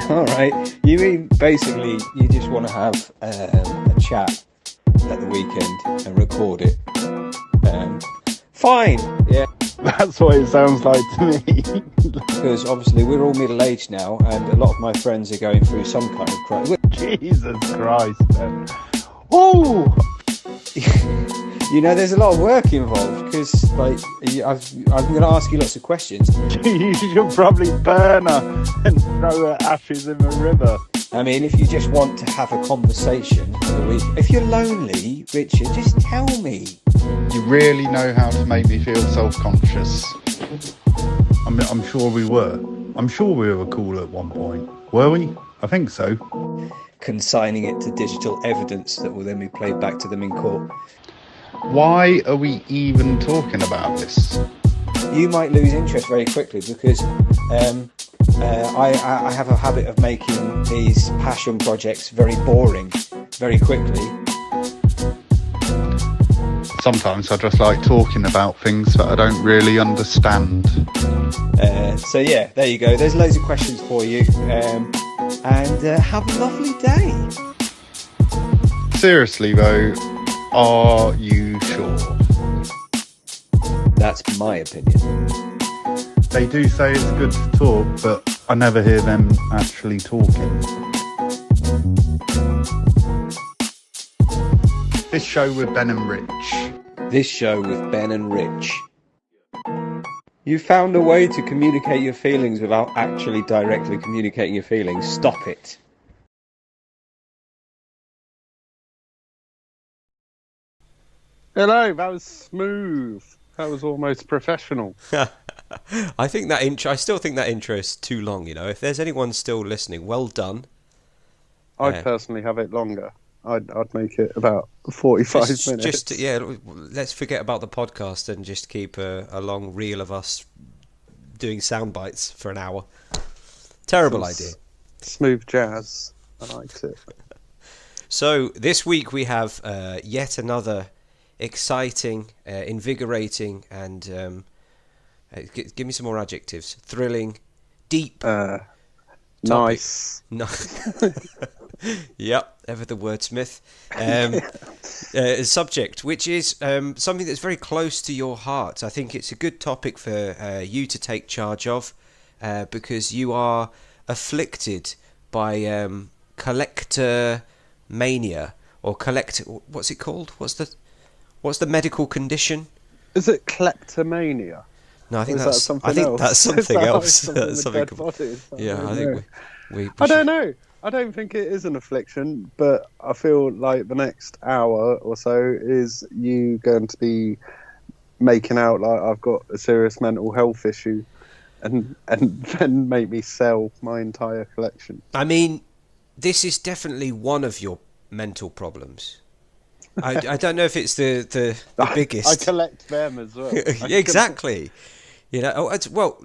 All right. You mean basically you just want to have a chat at the weekend and record it? Fine. Yeah. That's what it sounds like to me. Because obviously we're all middle-aged now, and a lot of my friends are going through some kind of crisis. Jesus Christ, man. Oh! You know, there's a lot of work involved because, like, I'm going to ask you lots of questions. You should probably burn her and throw her ashes in the river. I mean, if you just want to have a conversation for the week, if you're lonely, Richard, just tell me. You really know how to make me feel self-conscious. I'm sure we were. I'm sure we were cool at one point. Were we? I think so. Consigning it to digital evidence that will then be played back to them in court. Why are we even talking about this? You might lose interest very quickly because I have a habit of making these passion projects very boring very quickly. Sometimes I just like talking about things that I don't really understand. So yeah, there you go. There's loads of questions for you. And have a lovely day. Seriously though, are you sure? That's my opinion. They do say it's good to talk, but I never hear them actually talking. This show with Ben and Rich. This show with Ben and Rich. You found a way to communicate your feelings without actually directly communicating your feelings. Stop it. Hello, that was smooth. That was almost professional. I still think that intro is too long, you know. If there's anyone still listening, well done. I'd personally have it longer. I'd make it about 45 minutes. Let's forget about the podcast and just keep a long reel of us doing sound bites for an hour. Terrible idea. Smooth jazz. I liked it. So this week we have yet another exciting, invigorating, and give me some more adjectives. Thrilling, deep, nice. No. Yep, ever the wordsmith. Subject, which is something that's very close to your heart. I think it's a good topic for you to take charge of because you are afflicted by collector-mania or collector. What's it called? What's the medical condition? Is it kleptomania? No, I think that's something else. Yeah, I think we I don't know. I don't think it is an affliction, but I feel like the next hour or so is you going to be making out like I've got a serious mental health issue and then make me sell my entire collection. I mean, this is definitely one of your mental problems. I don't know if it's the biggest. I collect them as well. Exactly. You know. Well,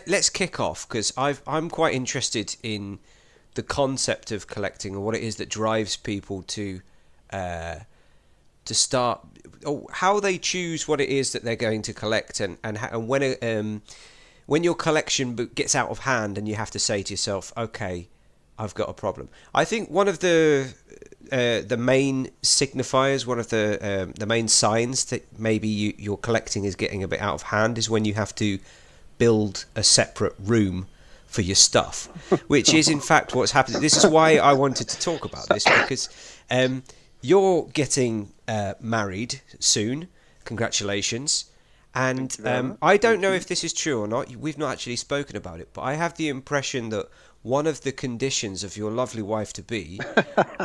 let's kick off because I'm quite interested in the concept of collecting and what it is that drives people to start, or how they choose what it is that they're going to collect, and when your collection gets out of hand and you have to say to yourself, okay, I've got a problem. I think one of the main signifiers, one of the main signs that maybe your collecting is getting a bit out of hand is when you have to build a separate room for your stuff, which is in fact what's happening. This is why I wanted to talk about this, because you're getting married soon. Congratulations. And I don't know if this is true or not. We've not actually spoken about it, but I have the impression that one of the conditions of your lovely wife-to-be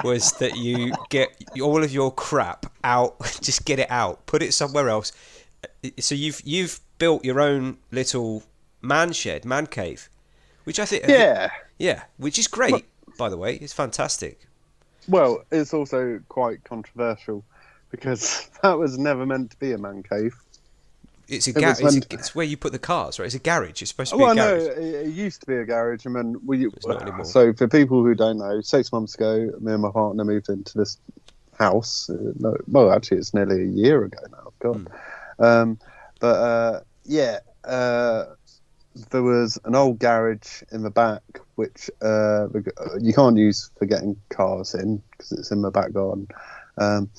was that you get all of your crap out, just get it out, put it somewhere else. So you've built your own little man cave, which I think... Yeah, which is great, by the way. It's fantastic. Well, it's also quite controversial because that was never meant to be a man cave. It's it's where you put the cars, right? It's a garage. It's supposed to be a garage. No, it used to be a garage. I mean, it's not anymore. So for people who don't know, 6 months ago, me and my partner moved into this house. Well, actually, it's nearly a year ago now. God. But yeah, there was an old garage in the back which you can't use for getting cars in because it's in the back garden. And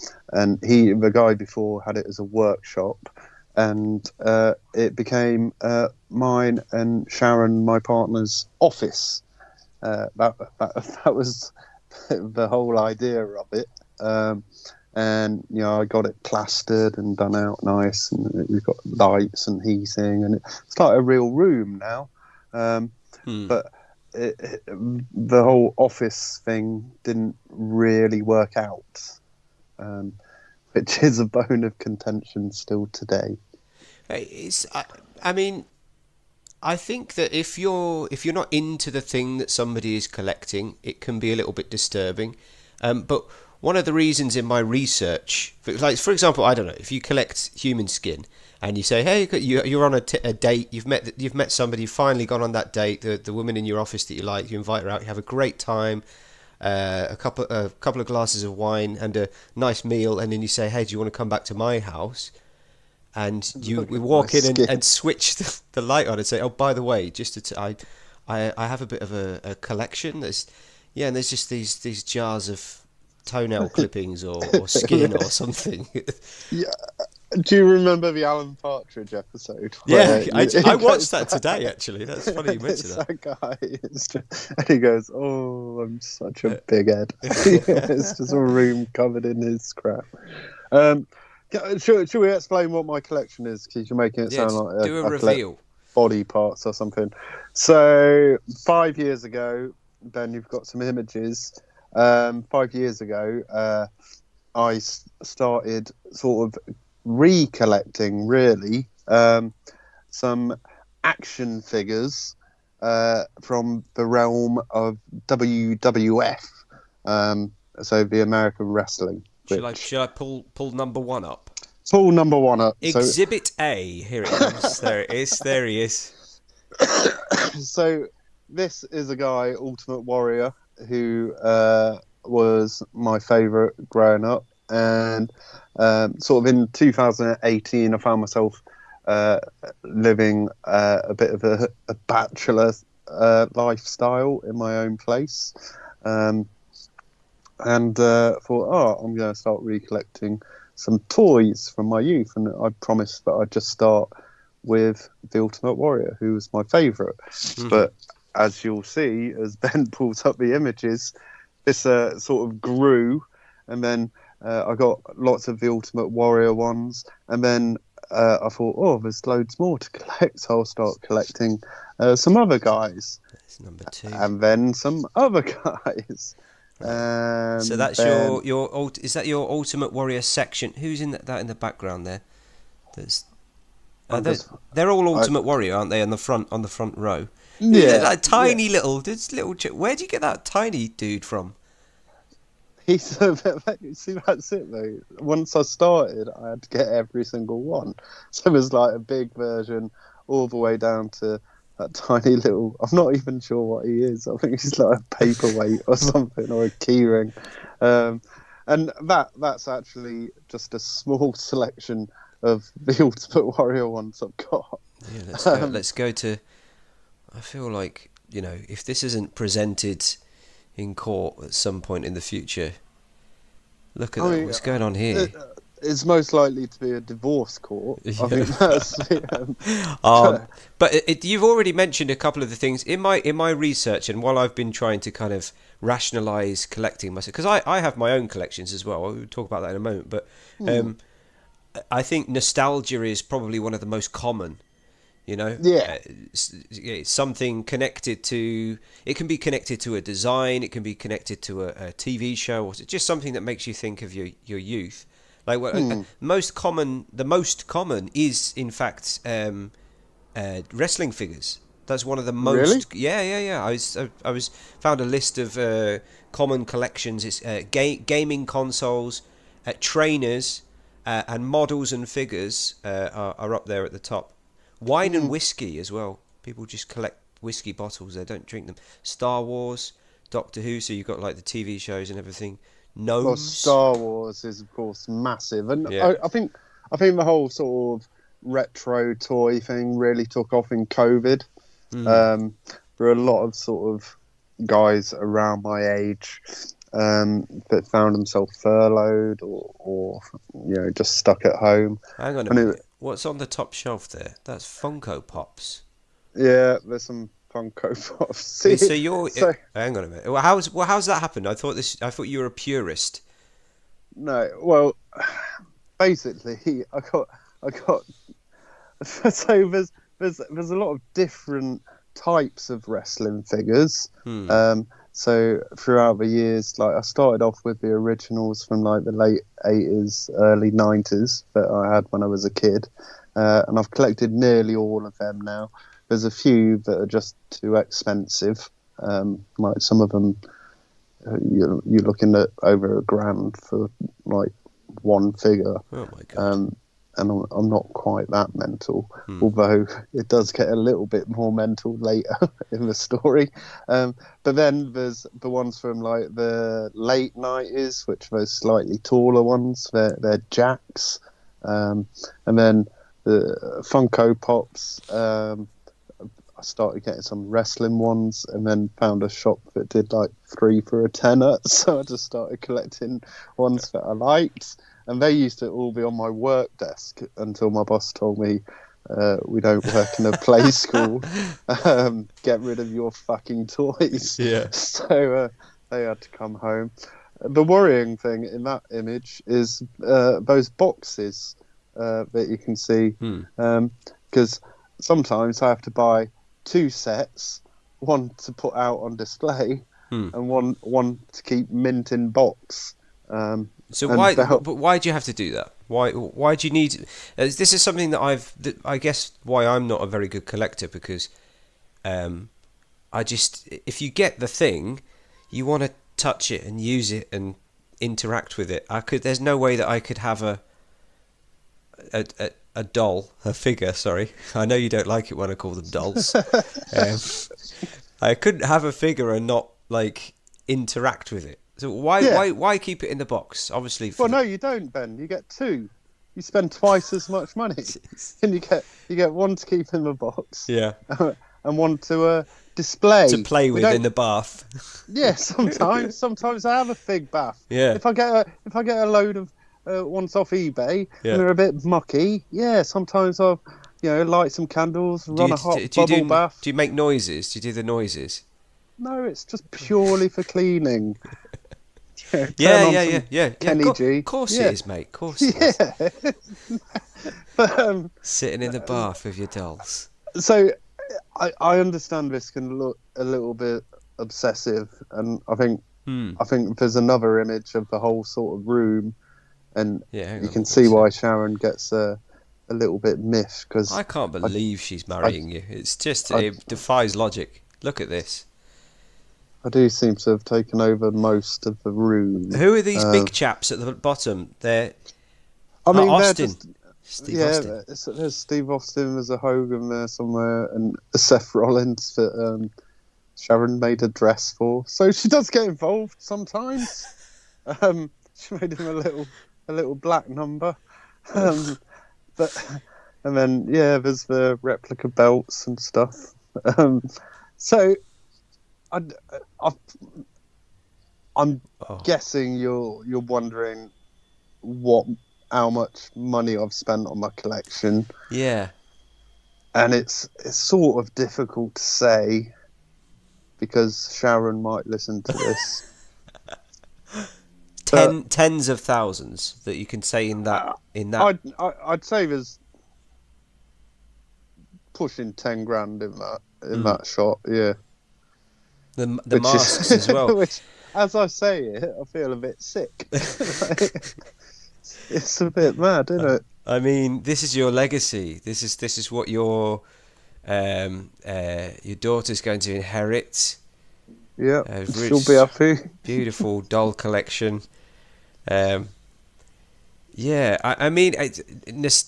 the guy before had it as a workshop, and it became mine and Sharon, my partner's, office. That was the whole idea of it. And I got it plastered and done out nice, and we've got lights and heating, and it's like a real room now. But the whole office thing didn't really work out, which is a bone of contention still today. I mean, I think that if you're not into the thing that somebody is collecting, it can be a little bit disturbing. But one of the reasons in my research, for example, I don't know, if you collect human skin and you say, hey, you're on a date, you've met somebody, you've finally gone on that date, the woman in your office that you like, you invite her out, you have a great time, a couple of glasses of wine and a nice meal, and then you say, hey, do you want to come back to my house? And we walk in and switch the light on and say, oh, by the way, I have a bit of a collection. And there's just these jars of toenail clippings or skin or something. Yeah. Do you remember the Alan Partridge episode? Yeah, I watched that today, actually. That's funny you mentioned that. That guy, and he goes, "Oh, I'm such a big head." It's just a room covered in his crap. Should we explain what my collection is? Because you're making it sound like do a reveal. Body parts or something. So 5 years ago, Ben, you've got some images. 5 years ago, I started sort of recollecting, really, some action figures from the realm of WWF, so the American wrestling. Should I pull number one up? Pull number one up. Exhibit A. Here it comes. There it is. There he is. So this is a guy, Ultimate Warrior, who was my favourite growing up. And sort of in 2018, I found myself living a bit of a bachelor lifestyle in my own place. And thought, I'm going to start recollecting some toys from my youth. And I promised that I'd just start with the Ultimate Warrior, who was my favourite. Mm-hmm. But as you'll see, as Ben pulls up the images, this sort of grew, and then I got lots of the Ultimate Warrior ones, and then I thought, there's loads more to collect, so I'll start collecting some other guys. That's number two. And then some other guys. So that's your is that your Ultimate Warrior section? Who's in that in the background there? They're all Ultimate Warrior, aren't they? On the front row. Yeah, like tiny little. Where do you get that tiny dude from? See, that's it though. Once I started, I had to get every single one. So it was like a big version, all the way down to that tiny little. I'm not even sure what he is. I think he's like a paperweight or something, or a keyring. And that's actually just a small selection of the Ultimate Warrior ones I've got. Yeah, let's go to. I feel like, if this isn't presented in court at some point in the future, look at that. What's going on here? It's most likely to be a divorce court. I think that's but you've already mentioned a couple of the things in my research, and while I've been trying to kind of rationalise collecting myself, because I have my own collections as well. We'll talk about that in a moment. But I think nostalgia is probably one of the most common. It's something connected to. It can be connected to a design. It can be connected to a TV show, or just something that makes you think of your youth. Like the most common is in fact wrestling figures. That's one of the most. Really? Yeah. I was found a list of common collections. It's gaming consoles, trainers, and models and figures are up there at the top. Wine and whiskey as well. People just collect whiskey bottles. They don't drink them. Star Wars, Doctor Who. So you've got like the TV shows and everything. Gnomes. Well, Star Wars is of course massive, and I think the whole sort of retro toy thing really took off in COVID. Mm. There are a lot of sort of guys around my age that found themselves furloughed or just stuck at home. Hang on a And minute. What's on the top shelf there? That's Funko Pops. there's some Funko Pops. See, So you're. so Hang on a minute. How's that happened? I thought you were a purist. no, well, basically, I got. So there's a lot of different types of wrestling figures. So throughout the years, like I started off with the originals from like the late 80s, early 90s that I had when I was a kid, and I've collected nearly all of them now. There's a few that are just too expensive. Like some of them, you're looking at over $1,000 for like one figure. Oh my god. And I'm not quite that mental, although it does get a little bit more mental later in the story. But then there's the ones from like the late 90s, which are those slightly taller ones. They're Jacks. And then the Funko Pops. I started getting some wrestling ones, and then found a shop that did like 3 for a tenner. So I just started collecting ones that I liked. And they used to all be on my work desk until my boss told me, we don't work in a play school. Get rid of your fucking toys. Yeah. So they had to come home. The worrying thing in that image is those boxes that you can see. Because sometimes I have to buy 2 sets, one to put out on display and one to keep mint in box. So why do you have to do that? Why do you need? This is something that I guess why I'm not a very good collector, because if you get the thing, you want to touch it and use it and interact with it. There's no way that I could have a doll, a figure. Sorry, I know you don't like it when I call them dolls. I couldn't have a figure and not like interact with it. So why keep it in the box? Obviously. No, you don't, Ben. You get 2. You spend twice as much money, and you get one to keep in the box. Yeah. And one to display to play with in the bath. Yeah, sometimes I have a fig bath. Yeah. If I get a load of ones off eBay and they're a bit mucky, sometimes I'll light some candles, run a hot bubble bath. Do you make noises? Do you do the noises? No, it's just purely for cleaning. Yeah. Kenny G. Of course it is, mate. Of course it is. But, sitting in the bath with your dolls. So I understand this can look a little bit obsessive, and I think there's another image of the whole sort of room, and you can see why Sharon gets a little bit miffed, because I can't believe she's marrying you. It's just it defies logic. Look at this. I do seem to have taken over most of the room. Who are these big chaps at the bottom? They're Austin. Steve Austin. There's Steve Austin, there's a Hogan there somewhere, and a Seth Rollins that Sharon made a dress for. So she does get involved sometimes. She made him a little black number. And then there's the replica belts and stuff. So I'm guessing you're wondering how much money I've spent on my collection. Yeah. And it's sort of difficult to say, because Sharon might listen to this. Tens of thousands that you can say in that. I'd say there's pushing 10 grand in that shot. Yeah. The masks as well. Which, as I say it, I feel a bit sick. It's a bit mad, isn't it? I mean, this is your legacy. This is what your daughter's going to inherit. Yeah, she'll be happy. Beautiful doll collection. I mean,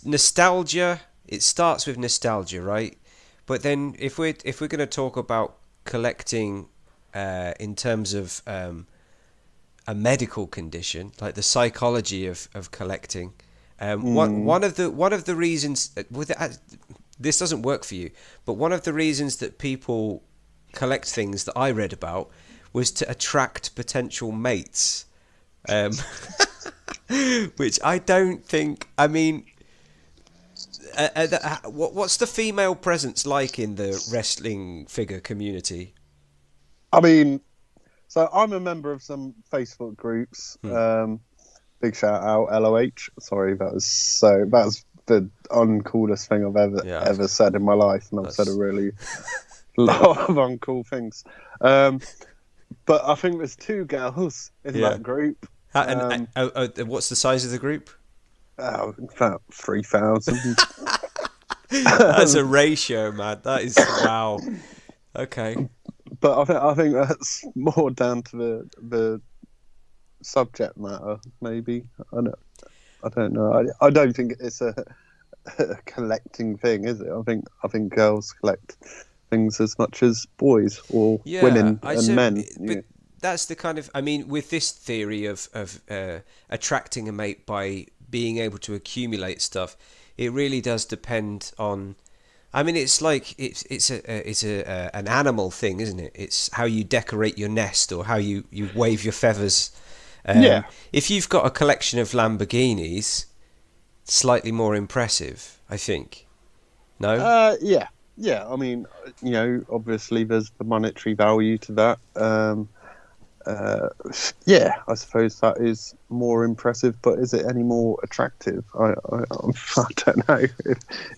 nostalgia. It starts with nostalgia, right? But then, if we're going to talk about collecting in terms of a medical condition, like the psychology of collecting, One of the reasons this doesn't work for you, but one of the reasons that people collect things that I read about was to attract potential mates, which I don't think. I mean, what's the female presence like in the wrestling figure community? I mean, so I'm a member of some Facebook groups. Big shout out, LOH. Sorry, that's the uncoolest thing I've ever said in my life, and I've said a really lot of uncool things. But I think there's 2 girls in that group. What's the size of the group? About 3,000. That's a ratio, man. That is wow. Okay. But I think that's more down to the subject matter, maybe. I don't know. I don't think it's a collecting thing, is it? I think girls collect things as much as boys or women and men. But that's the kind of, I mean, with this theory of attracting a mate by being able to accumulate stuff, it really does depend on. I mean, it's like it's an animal thing, isn't it? It's how you decorate your nest or how you wave your feathers. If you've got a collection of Lamborghinis, slightly more impressive, I think. No? Yeah. I mean, obviously there's the monetary value to that. I suppose that is more impressive, but is it any more attractive? I don't know.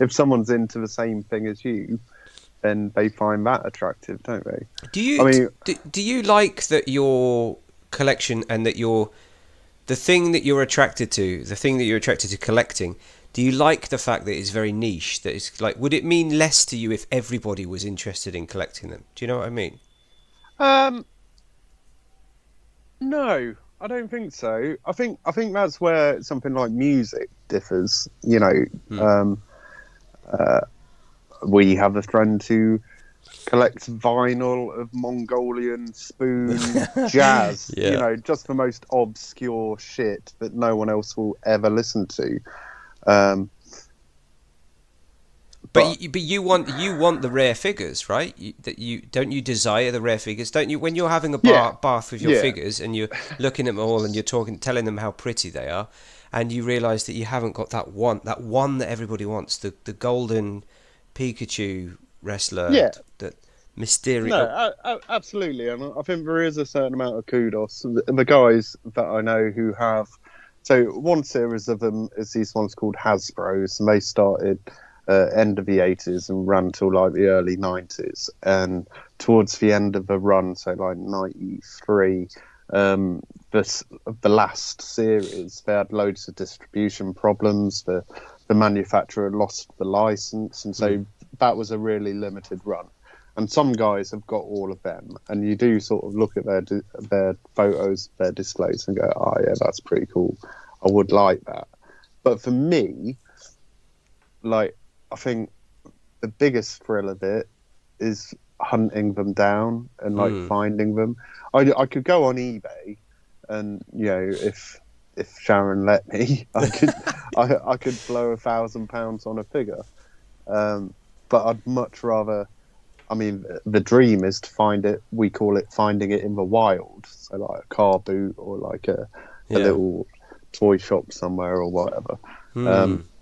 If someone's into the same thing as you, then they find that attractive, don't they? Do you like that your collection and that the thing that you're attracted to collecting? Do you like the fact that it's very niche? That it's like, would it mean less to you if everybody was interested in collecting them? Do you know what I mean? No, I don't think so. I think that's where something like music differs. We have a friend who collects vinyl of Mongolian spoon jazz. Just the most obscure shit that no one else will ever listen to. But you want the rare figures, right? Don't you desire the rare figures? Don't you, when you're having a bath with your figures and you're looking at them all and you're telling them how pretty they are, and you realise that you haven't got that one that everybody wants, the golden Pikachu wrestler, that mysterious. No, absolutely, and I think there is a certain amount of kudos. The guys that I know who have, so one series of them is these ones called Hasbros, and they started end of the 80s and ran till like the early 90s, and towards the end of the run, so like 93, the last series, they had loads of distribution problems. The manufacturer lost the license, and so that was a really limited run. And some guys have got all of them, and you do sort of look at their photos, their displays, and go, oh yeah, that's pretty cool, I would like that. But for me, like, I think the biggest thrill of it is hunting them down and like finding them. I could go on eBay, and if Sharon let me, I could blow £1,000 on a figure. But I'd much rather. I mean, the dream is to find it. We call it finding it in the wild, so like a car boot or like a little toy shop somewhere or whatever.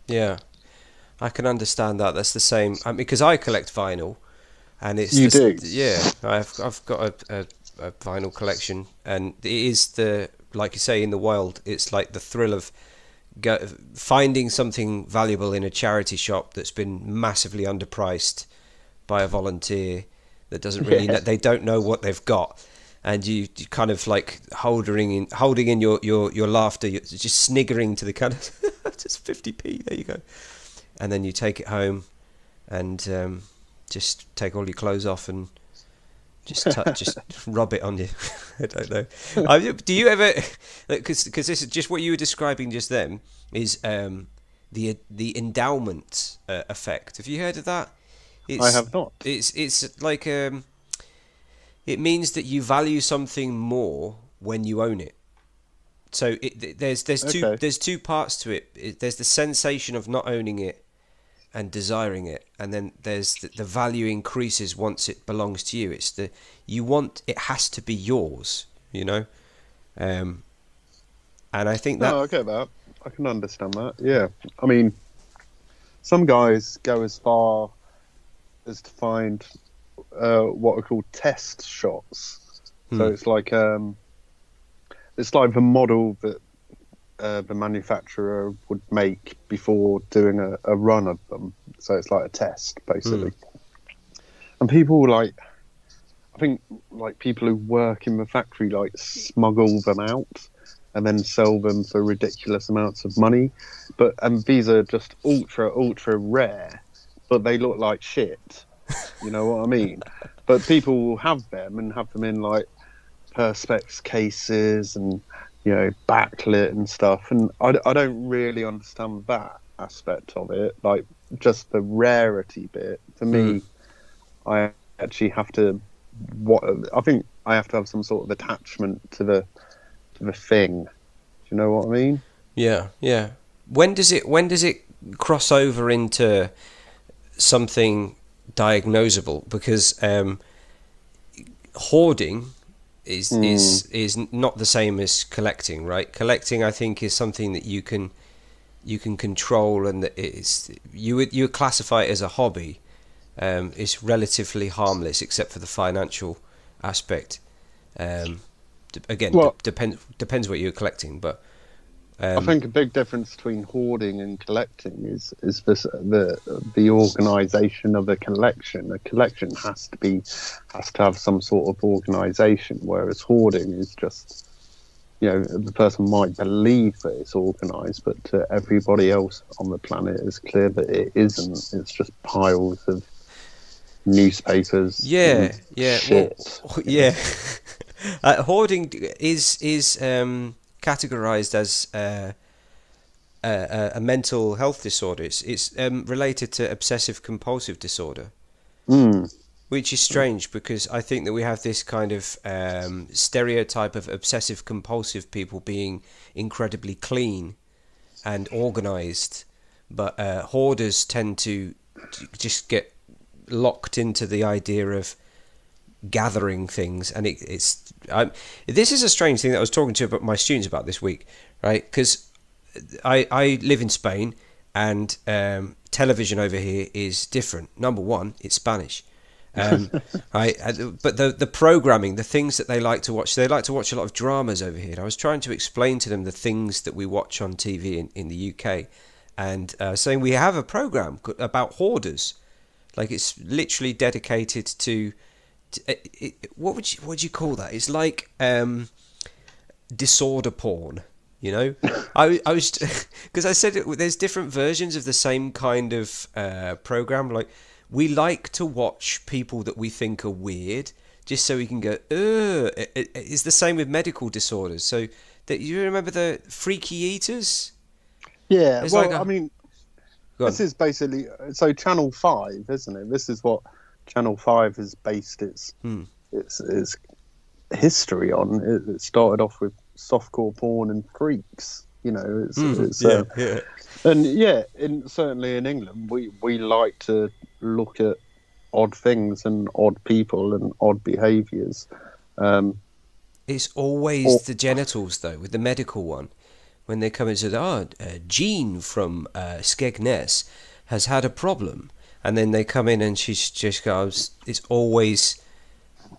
Yeah. I can understand that. That's the same. I mean, because I collect vinyl, and it's do. Yeah, I've got a vinyl collection, and it is like you say, in the wild. It's like the thrill of finding something valuable in a charity shop that's been massively underpriced by a volunteer that doesn't really they don't know what they've got, and you kind of like holding in your laughter, you're just sniggering to the kind of just 50p. There you go. And then you take it home and just take all your clothes off and just rub it on you. I don't know. Do you ever? Because this is just what you were describing just then. Is the endowment effect? Have you heard of that? I have not. It's like it means that you value something more when you own it. So Okay. there's two parts to it. There's the sensation of not owning it and desiring it, and then there's the value increases once it belongs to you. It's it has to be yours, you know. Um, and I think that No, I get that. I can understand that. Yeah. I mean, some guys go as far as to find what are called test shots. So it's like the model that the manufacturer would make before doing a run of them. So it's like a test, basically. And people I think like people who work in the factory like smuggle them out and then sell them for ridiculous amounts of money. And these are just ultra rare, but they look like shit. You know what I mean? But people will have them and have them in like perspex cases and backlit and stuff. And I don't really understand that aspect of it. Like just the rarity bit for me, I actually have to. I think I have to have some sort of attachment to the thing. Do you know what I mean? Yeah, yeah. When does it cross over into something diagnosable? Because hoarding is not the same as collecting, right? Collecting, I think, is something that you can control, and that you would classify it as a hobby. It's relatively harmless, except for the financial aspect. Depends what you're collecting, but I think a big difference between hoarding and collecting is the organisation of a collection. A collection has to have some sort of organisation, whereas hoarding is just the person might believe that it's organised, but to everybody else on the planet it's clear that it isn't. It's just piles of newspapers. Yeah. Shit. Well, yeah. Hoarding is categorized as a mental health disorder. It's related to obsessive compulsive disorder, which is strange because I think that we have this kind of stereotype of obsessive compulsive people being incredibly clean and organized, but hoarders tend to just get locked into the idea of gathering things, and this is a strange thing that I was talking to my students about this week, right? Because I live in Spain, and television over here is different. Number one, it's Spanish, right? But the programming, the things that they like to watch a lot of dramas over here. And I was trying to explain to them the things that we watch on TV in the UK, and saying we have a program about hoarders, like it's literally dedicated to. What would you call that? It's like disorder porn, you know. I was because I said there's different versions of the same kind of program. Like we like to watch people that we think are weird, just so we can go. It's the same with medical disorders. So that you remember the freaky eaters? Yeah. It's Well, like I mean, this is basically Channel 5, isn't it? This is what Channel 5 has based its history on. It started off with softcore porn and freaks. And certainly in England, we like to look at odd things and odd people and odd behaviours. It's always the genitals, though, with the medical one. When they come and say, Jean from Skegness has had a problem. And then they come in and she just goes, it's always,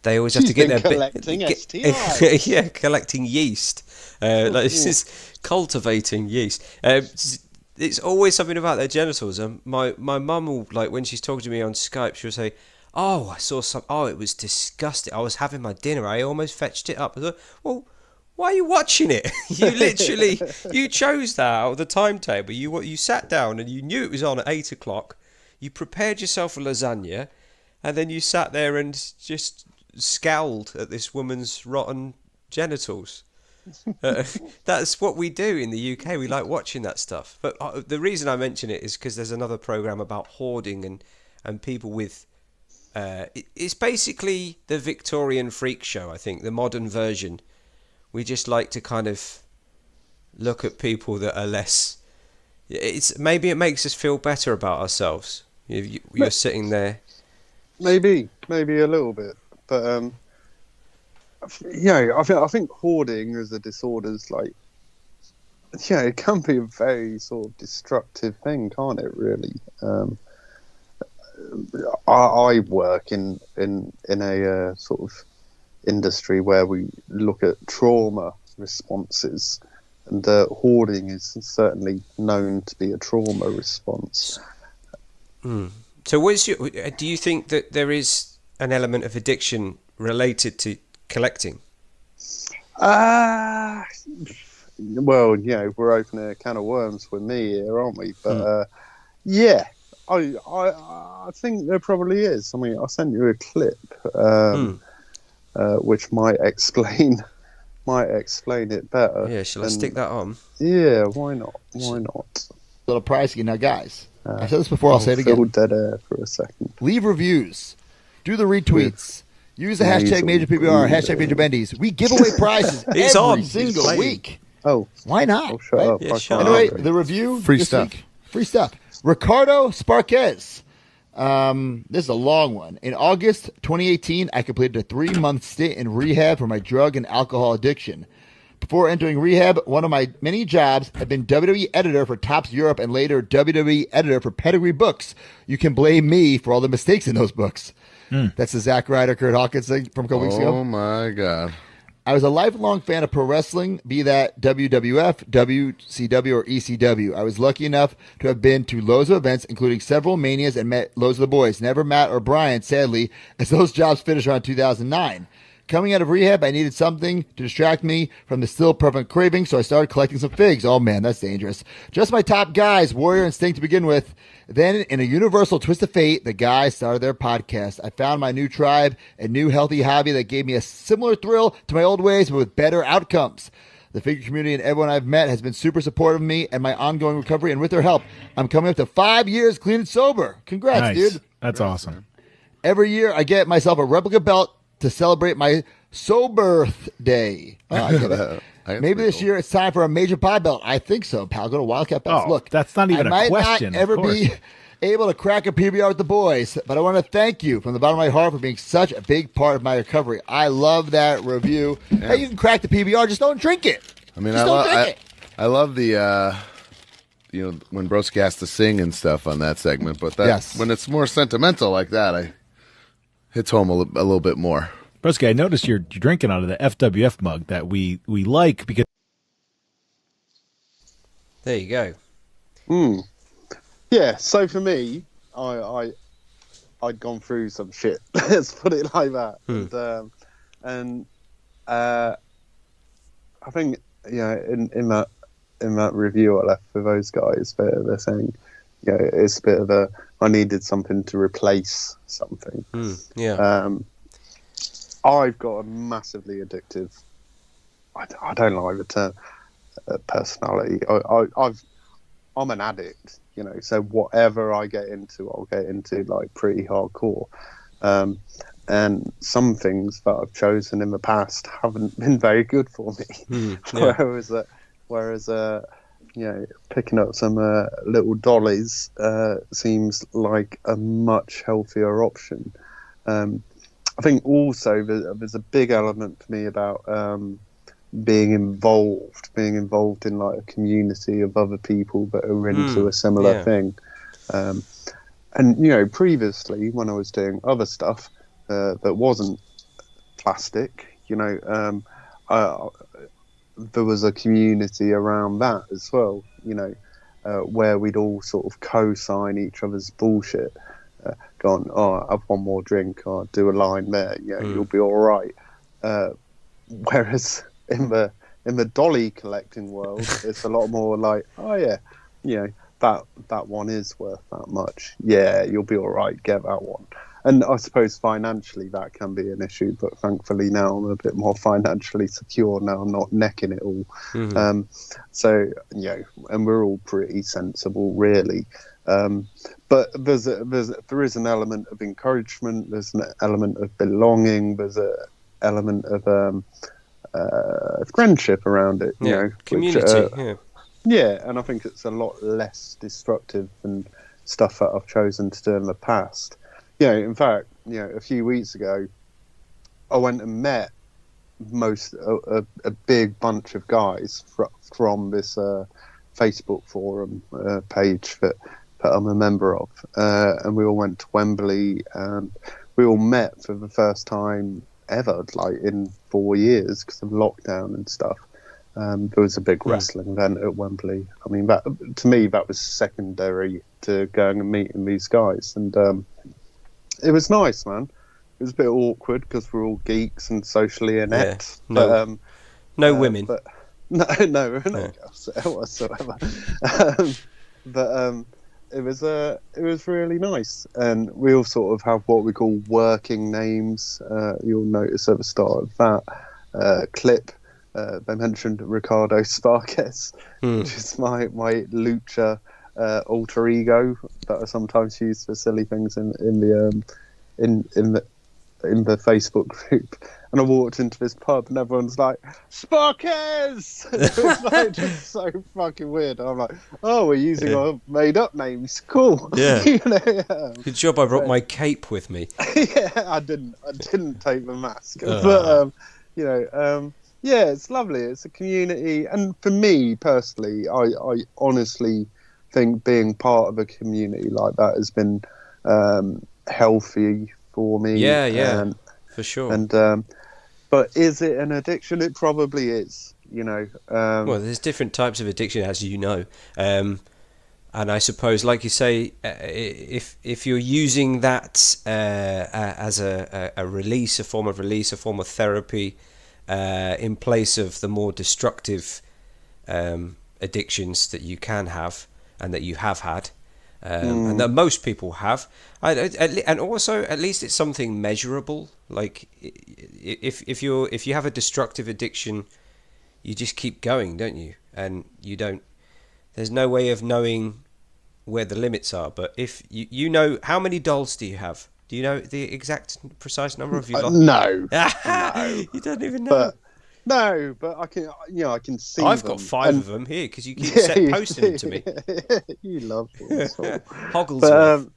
they always have to get their collecting STIs. Yeah, collecting yeast. This is cultivating yeast. It's always something about their genitals. And my mum will, like, when she's talking to me on Skype, she'll say, I saw it was disgusting. I was having my dinner. I almost fetched it up. I thought, well, why are you watching it? You chose that out of the timetable. You sat down and you knew it was on at 8 o'clock. You prepared yourself a lasagna, and then you sat there and just scowled at this woman's rotten genitals. That's what we do in the UK. We like watching that stuff. But the reason I mention it is because there's another program about hoarding and people with... it's basically the Victorian freak show, I think, the modern version. We just like to kind of look at people that are less. Maybe it makes us feel better about ourselves. You're sitting there. Maybe a little bit, but I think hoarding as a disorder is like, it can be a very sort of destructive thing, can't it? Really. I work in a sort of industry where we look at trauma responses, and hoarding is certainly known to be a trauma response. So, do you think that there is an element of addiction related to collecting? Well, we're opening a can of worms with me here, aren't we? But yeah, I think there probably is. I mean, I sent you a clip, which might explain it better. Yeah, shall I stick that on? Yeah, why not? Why not? Little pricey. Now, guys, I said this before, I'll say it again. Dead air for a second. Leave reviews. Do the retweets. Use the hashtag MajorPBR, hashtag MajorBendies. We give away prizes every single week. Oh. Why not? Oh, shut up. Yeah, shut Anyway, up. the review Free this stuff. week. Free stuff. Ricardo Sparquez. This is a long one. In August 2018, I completed a 3-month stint in rehab for my drug and alcohol addiction. Before entering rehab, one of my many jobs had been WWE editor for Topps Europe and later WWE editor for Pedigree Books. You can blame me for all the mistakes in those books. That's the Zack Ryder, Kurt Hawkins thing from a couple weeks ago. Oh, my God. I was a lifelong fan of pro wrestling, be that WWF, WCW, or ECW. I was lucky enough to have been to loads of events, including several manias, and met loads of the boys. Never Matt or Brian, sadly, as those jobs finished around 2009. Coming out of rehab, I needed something to distract me from the still prevalent craving, so I started collecting some figs. Oh, man, that's dangerous. Just my top guys, Warrior and Sting to begin with. Then, in a universal twist of fate, the guys started their podcast. I found my new tribe, a new healthy hobby that gave me a similar thrill to my old ways, but with better outcomes. The figure community and everyone I've met has been super supportive of me and my ongoing recovery, and with their help, I'm coming up to 5 years clean and sober. Congrats, Nice. dude. That's awesome. Every year, I get myself a replica belt to celebrate my sober day. Oh, I get it. Maybe this year it's time for a major pie belt. I think so, pal. Go to Wildcat Belts. Oh, Look, that's not even I a question. might not ever be able to crack a PBR with the boys, but I want to thank you from the bottom of my heart for being such a big part of my recovery. I love that review. Yeah. Hey, you can crack the PBR, just don't drink it. I mean, Just don't drink it. I love the, when Broski has to sing and stuff on that segment, but Yes. when it's more sentimental like that, it hits home a little bit more. Broski, I noticed you're drinking out of the FWF mug that we like because. There you go. Yeah, so for me, I'd gone through some shit. Let's put it like that. And I think in that review I left for those guys, they're saying, it's a bit of I needed something to replace something. Yeah. I've got a massively addictive. I don't like the term personality. I'm an addict, so whatever I get into, I'll get into like pretty hardcore. And some things that I've chosen in the past haven't been very good for me. Whereas picking up some little dollies seems like a much healthier option. I think also there's a big element for me about being involved in like a community of other people that are into a similar thing. And previously when I was doing other stuff that wasn't plastic, there was a community around that as well, where we'd all sort of co-sign each other's bullshit. Gone, I'll have one more drink, I'll do a line there, you'll be all right. Whereas in the dolly collecting world, it's a lot more like, that one is worth that much. Yeah, you'll be all right, get that one. And I suppose financially that can be an issue, but thankfully now I'm a bit more financially secure now. I'm not necking it all. So, and we're all pretty sensible, really. But there is an element of encouragement. There's an element of belonging. There's an element of friendship around it. You know, community. Which, yeah, and I think it's a lot less destructive than stuff that I've chosen to do in the past. You know, in fact, you know, a few weeks ago, I went and met a big bunch of guys from this Facebook forum page that I'm a member of, and we all went to Wembley, and we all met for the first time ever, like in 4 years, because of lockdown and stuff. There was a big wrestling event at Wembley. I mean, that to me, that was secondary to going and meeting these guys, and it was nice, man. It was a bit awkward because we're all geeks and socially inept. Yeah. No women. But no girls whatsoever. It was really nice, and we all sort of have what we call working names. You'll notice at the start of that clip. They mentioned Ricardo Sparquez, which is my lucha alter ego that I sometimes use for silly things in the Facebook group. And I walked into this pub and everyone's like, Sparquez! It was like just so fucking weird. I'm like, oh, we're using our made up names. Cool. Yeah. You know, Good job I brought my cape with me. Yeah, I didn't take the mask. But yeah, it's lovely. It's a community, and for me personally, I honestly think being part of a community like that has been healthy for me. Yeah, for sure. And but is it an addiction? It probably is. You know. Well, there's different types of addiction, as you know, and I suppose, like you say, if you're using that as a release, a form of release, a form of therapy. In place of the more destructive addictions that you can have and that you have had, and that most people have, and also at least it's something measurable. Like if you have a destructive addiction, you just keep going, don't you? And you don't. There's no way of knowing where the limits are. But if you know, how many dolls do you have? Do you know the exact precise number of you lost? No. You don't even know. But I can, I can see. I've them. got 5 of them here because you keep posting them to me. You love them. Hogglesworth.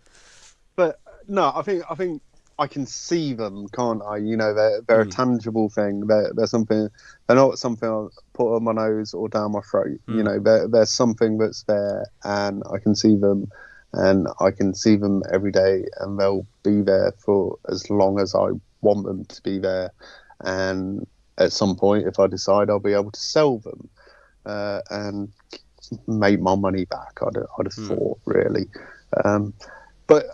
But no, I think I can see them, can't I? You know, they're a tangible thing. They're something. They're not something I put on my nose or down my throat. You know, they're something that's there, and I can see them. And I can see them every day, and they'll be there for as long as I want them to be there. And at some point, if I decide, I'll be able to sell them and make my money back. I'd have thought, really. But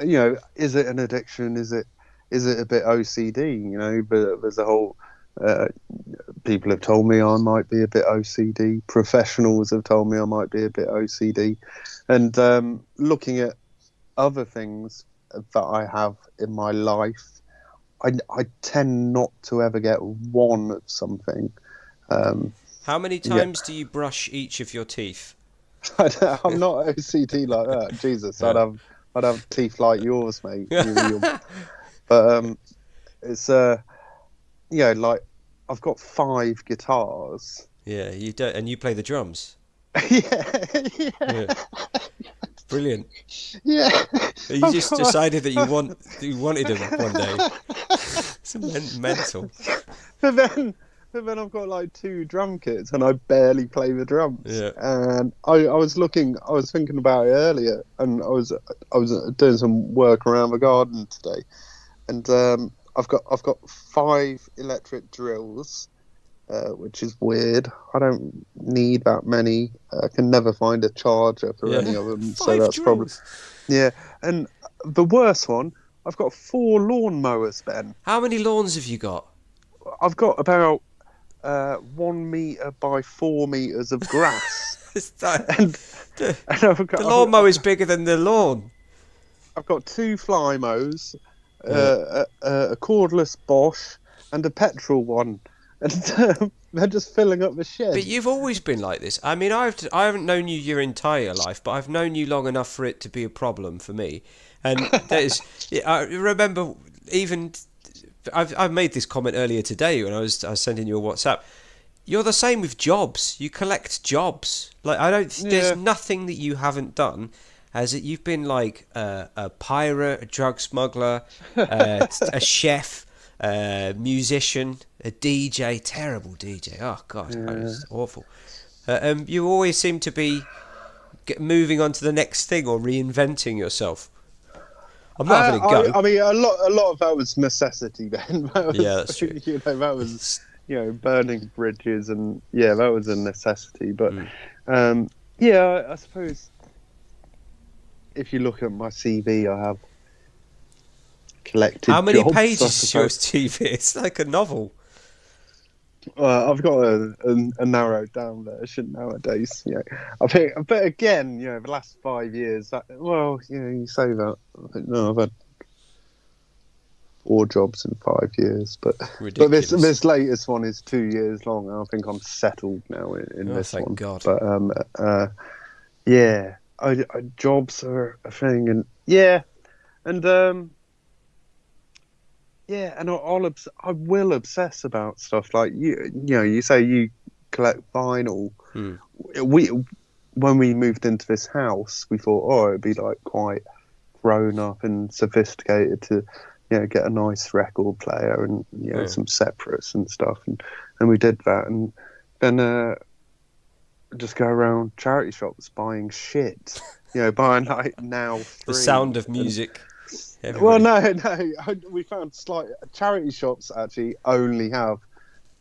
you know, is it an addiction? Is it a bit OCD? You know, but there's a whole. People have told me I might be a bit OCD. Professionals have told me I might be a bit OCD. And looking at other things that I have in my life, I tend not to ever get one of something. How many times do you brush each of your teeth? I'm not OCD like that. Jesus, yeah. I'd have teeth like yours, mate. But it's like I've got 5 guitars. Yeah, you don't, and you play the drums. Yeah. Brilliant. Yeah. You just decided that you wanted them one day. It's mental. But then I've got like 2 drum kits and I barely play the drums. Yeah. And I was thinking about it earlier, and I was doing some work around the garden today, and I've got 5 electric drills. Which is weird. I don't need that many. I can never find a charger for any of them, so that's drills. probably And the worst one, I've got 4 lawnmowers, Ben. How many lawns have you got? I've got about 1 meter by 4 meters of grass. The lawnmower is bigger than the lawn. I've got 2 fly mows, a cordless Bosch, and a petrol one. And they're just filling up the shed. But you've always been like this. I mean, I haven't known you your entire life, but I've known you long enough for it to be a problem for me. And I remember even I've made this comment earlier today when I was sending you a WhatsApp. You're the same with jobs. You collect jobs. Like there's nothing that you haven't done. As it, you've been like a pirate, a drug smuggler, a chef, a musician, a DJ, terrible DJ. Oh God, that was awful. You always seem to be moving on to the next thing or reinventing yourself. I'm not having a go. I mean, a lot of that was necessity then. That's true. That was burning bridges, and that was a necessity. But I suppose if you look at my CV, I have collected. How many jobs, pages is your CV? It's like a novel. I've got a narrowed down version nowadays. I think, but again, the last 5 years. You say that. I think I've had 4 jobs in 5 years, but this latest one is 2 years long. And I think I'm settled now in this one. Thank God. But jobs are a thing, and and I will obsess about stuff like you say you collect vinyl. When we moved into this house, we thought, it'd be like quite grown up and sophisticated to get a nice record player and some separates and stuff, and we did that, and then just go around charity shops buying shit, buying like Now 3. The Sound of Music. Well, no. We found charity shops actually only have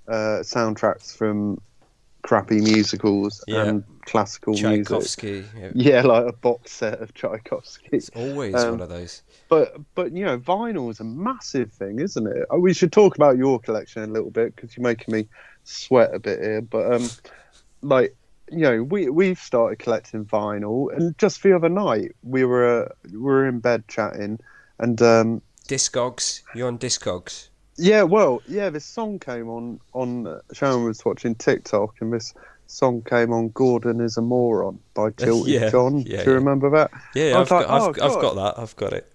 soundtracks from crappy musicals and classical Tchaikovsky. music. Yeah, like a box set of Tchaikovsky. It's always one of those. But vinyl is a massive thing, isn't it? We should talk about your collection a little bit because you're making me sweat a bit here. But we've started collecting vinyl, and just the other night we were in bed chatting. And Discogs, you're on Discogs. This song came on Sharon was watching TikTok, and this song came on "Gordon is a Moron" by Tilted John. Do you remember that? I've got that. I've got it.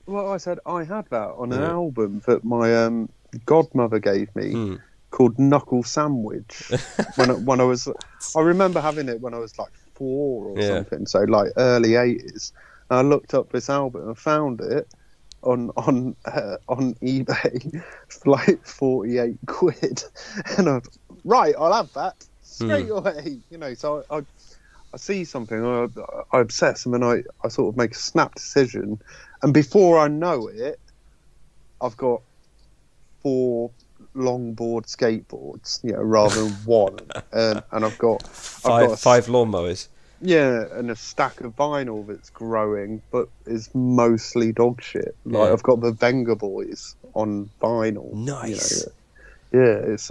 Well, I said I had that on an album that my godmother gave me called Knuckle Sandwich. when I was, I remember having it when I was like 4 or something, so like early 80s. And I looked up this album and found it on eBay for like 48 quid, and I'll have that straight away. So I see something, I obsess, and then I sort of make a snap decision, and before I know it, I've got 4 longboard skateboards, rather than one, and I've got 5 lawnmowers. Yeah, and a stack of vinyl that's growing, but is mostly dog shit. Like I've got the Venga Boys on vinyl. Nice. It's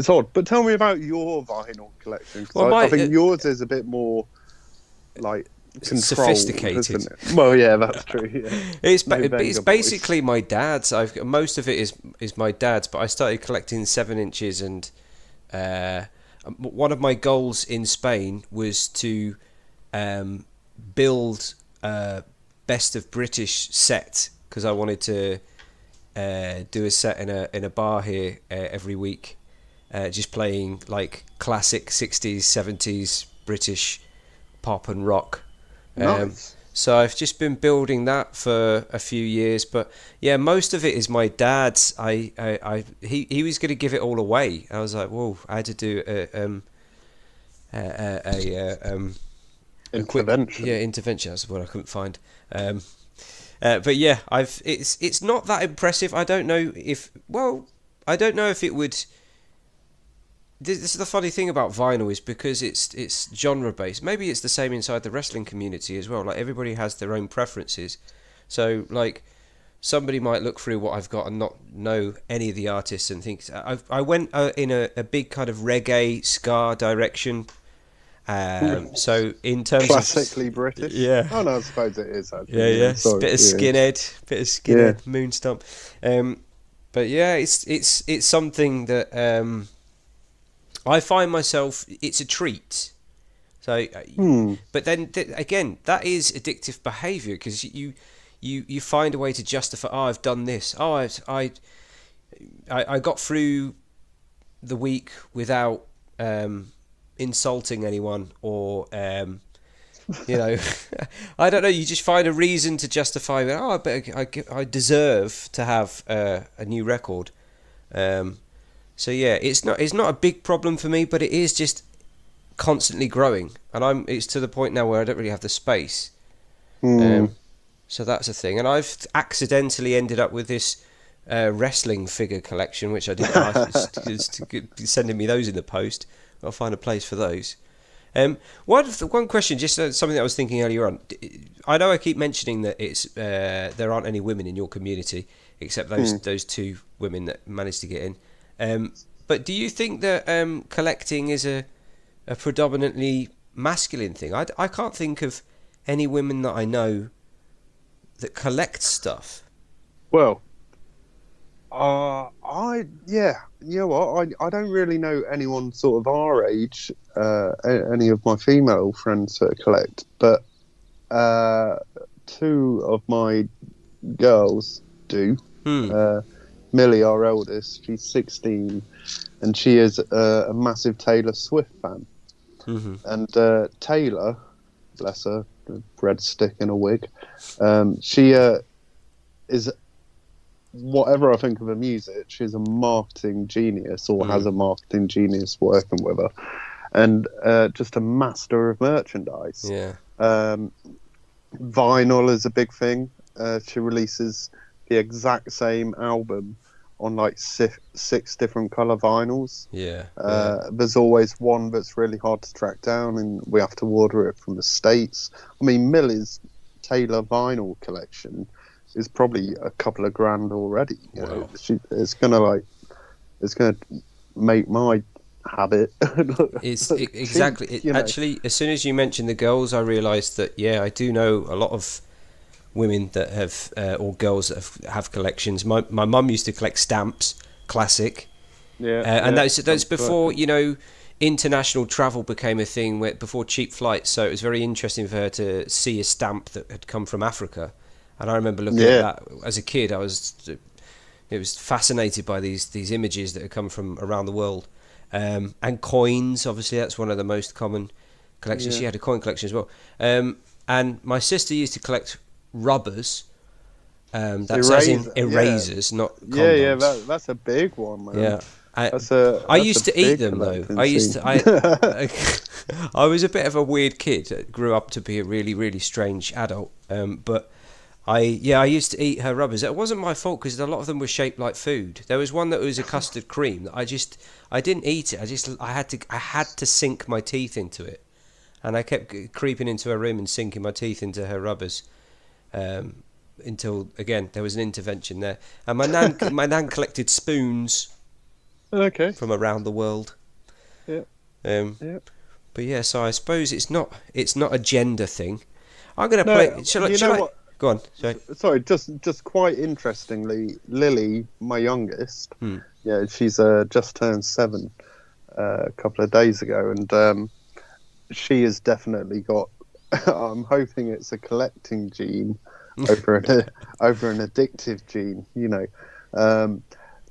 odd. But tell me about your vinyl collection. I think yours is a bit more like controlled, sophisticated. Isn't it? Well, yeah, that's true. Yeah. It's basically my dad's. Most of it is my dad's, but I started collecting 7 inches and. One of my goals in Spain was to build a best of British set, because I wanted to do a set in a bar here every week, just playing like classic 60s, 70s British pop and rock. Nice. So I've just been building that for a few years, but most of it is my dad's. He was going to give it all away. I was like, whoa! I had to do intervention. Intervention. That's what I couldn't find. But it's not that impressive. I don't know if it would. This is the funny thing about vinyl, is because it's genre based. Maybe it's the same inside the wrestling community as well. Like, everybody has their own preferences. So like, somebody might look through what I've got and not know any of the artists and think I went in a big kind of reggae ska direction. So in terms classically of British. Yeah. Oh no, I suppose it is actually. Yeah. Sorry. Bit of skinhead, Moonstomp. But yeah, it's something that I find myself, it's a treat. So, but then again, that is addictive behaviour, because you find a way to justify. Oh, I've done this. Oh, I got through the week without insulting anyone, or I don't know. You just find a reason to justify. Oh, I deserve to have a new record. So yeah, it's not a big problem for me, but it is just constantly growing, and it's to the point now where I don't really have the space. So that's a thing, and I've accidentally ended up with this wrestling figure collection, which I didn't ask. It's sending me those in the post. I'll find a place for those. One question, just something that I was thinking earlier on. I know I keep mentioning that there aren't any women in your community except those two women that managed to get in. But do you think that collecting is a predominantly masculine thing? I can't think of any women that I know that collect stuff. Well, you know what? I don't really know anyone sort of our age, any of my female friends that collect, but two of my girls do. Millie, our eldest, she's 16, and she is a massive Taylor Swift fan. And Taylor, bless her, a breadstick and a wig, she is, whatever I think of her music, she's a marketing genius, or has a marketing genius working with her, and just a master of merchandise. Vinyl is a big thing. She releases the exact same album on like six different color vinyls. There's always one that's really hard to track down, and we have to order it from the States. I mean, Millie's Taylor vinyl collection is probably a couple of grand already. You know? It's gonna make my habit. Actually, as soon as you mentioned the girls, I realised that I do know a lot of women that have or girls that have collections. My mum used to collect stamps, classic. And that's before international travel became a thing, before cheap flights. So it was very interesting for her to see a stamp that had come from Africa. And I remember looking at that as a kid. I was fascinated by these images that had come from around the world. And coins, obviously, that's one of the most common collections. She had a coin collection as well. And my sister used to collect rubbers. That's as in erasers, not condoms. That's a big one, man. I used to eat them though. I was a bit of a weird kid. Grew up to be a really, really strange adult. But I used to eat her rubbers. It wasn't my fault because a lot of them were shaped like food. There was one that was a custard cream that I didn't eat it. I had to sink my teeth into it, and I kept creeping into her room and sinking my teeth into her rubbers. Until again there was an intervention there, and my nan collected spoons. From around the world. But so I suppose it's not a gender thing. I'm going to play. Shall I? Go on. Sorry, just quite interestingly, Lily, my youngest, she's just turned 7 a couple of days ago, and she has definitely got. I'm hoping it's a collecting gene over an addictive gene.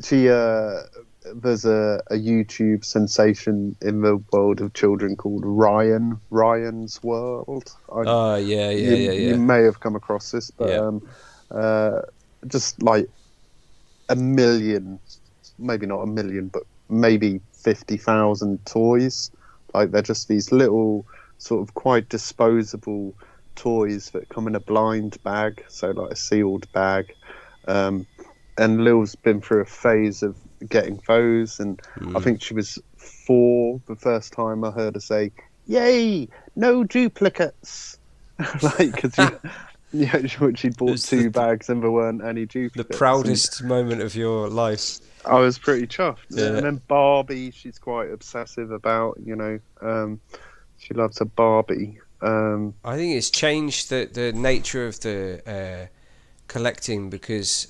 She there's a YouTube sensation in the world of children called Ryan's World. You may have come across this, but just like 1 million, maybe not 1 million, but maybe 50,000 toys. Like they're just these little sort of quite disposable toys that come in a blind bag, so like a sealed bag. And Lil's been through a phase of getting those, and I think she was 4 the first time I heard her say, "Yay, no duplicates!" Like, because she bought 2 bags and there weren't any duplicates. The proudest moment of your life. I was pretty chuffed. And then Barbie, she's quite obsessive about. She loves a Barbie. I think it's changed the nature of the collecting because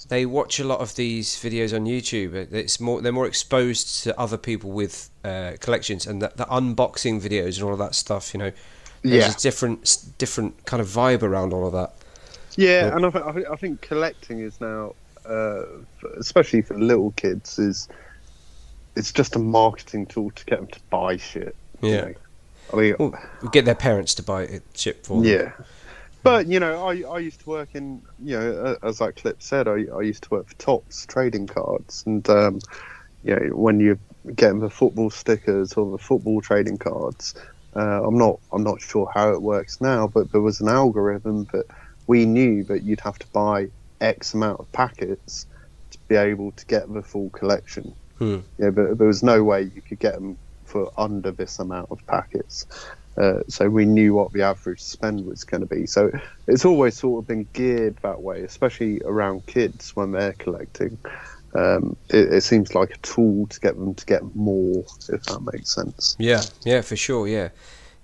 they watch a lot of these videos on YouTube. They're more exposed to other people with collections, and the unboxing videos and all of that stuff. There's a different kind of vibe around all of that. Yeah, and I think collecting is now, especially for little kids, it's just a marketing tool to get them to buy shit. Yeah. You know? I mean, Well, get their parents to buy it, ship for them. yeah. But I used to work in, as that clip said, I used to work for Topps trading cards, and when you're getting the football stickers or the football trading cards, I'm not sure how it works now, but there was an algorithm that we knew that you'd have to buy X amount of packets to be able to get the full collection. Yeah, but there was no way you could get them for under this amount of packets. So we knew what the average spend was going to be. So it's always sort of been geared that way, especially around kids when they're collecting. It seems like a tool to get them to get more, if that makes sense. Yeah, for sure, yeah.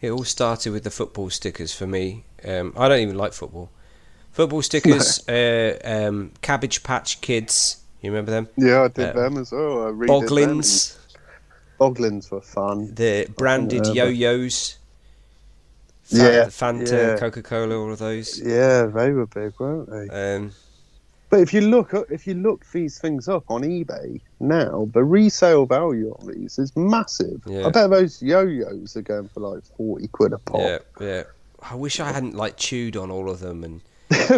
It all started with the football stickers for me. I don't even like football. Football stickers, Cabbage Patch Kids, you remember them? Yeah, I did them as well. I redid Boglins. them. Boglins were fun. The branded yo-yos. Yeah, Fanta, yeah. Coca-Cola, all of those. Yeah, they were big, weren't they? But if you look these things up on eBay now, the resale value on these is massive. Yeah. I bet those yo-yos are going for like 40 quid a pop. Yeah. I wish I hadn't chewed on all of them and.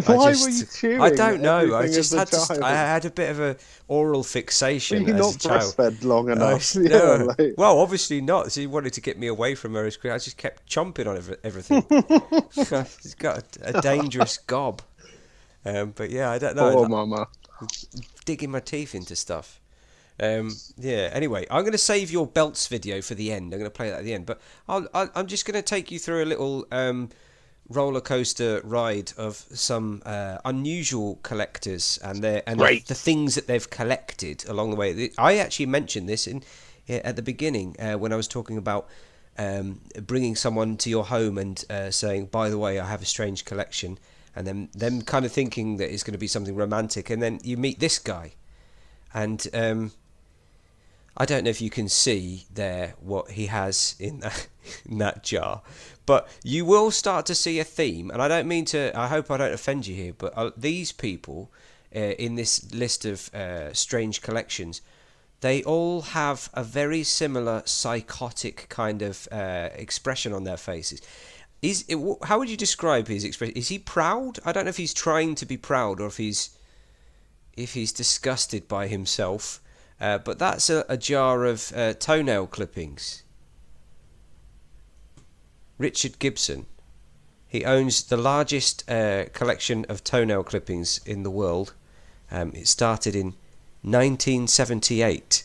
Why were you chewing? I don't know. I everything just as a child? I had a bit of a oral fixation. Were you as not a child. breastfed long enough? No. Yeah, Well, obviously not. So he wanted to get me away from her as quick. I just kept chomping on everything. He's got a dangerous gob. But yeah, I don't know. Poor mama. Digging my teeth into stuff. Yeah. Anyway, I'm going to save your belts video for the end. I'm going to play that at the end. But I'm just going to take you through a little roller coaster ride of some unusual collectors and the things that they've collected along the way. I actually mentioned this at the beginning when I was talking about bringing someone to your home and saying, by the way, I have a strange collection, and then them kind of thinking that it's going to be something romantic, and then you meet this guy, and I don't know if you can see there what he has in that jar, but you will start to see a theme, and I don't mean to. I hope I don't offend you here, but these people in this list of strange collections, they all have a very similar psychotic kind of expression on their faces. How would you describe his expression? Is he proud? I don't know if he's trying to be proud or if he's disgusted by himself. But that's a jar of toenail clippings. Richard Gibson. He owns the largest collection of toenail clippings in the world. It started in 1978.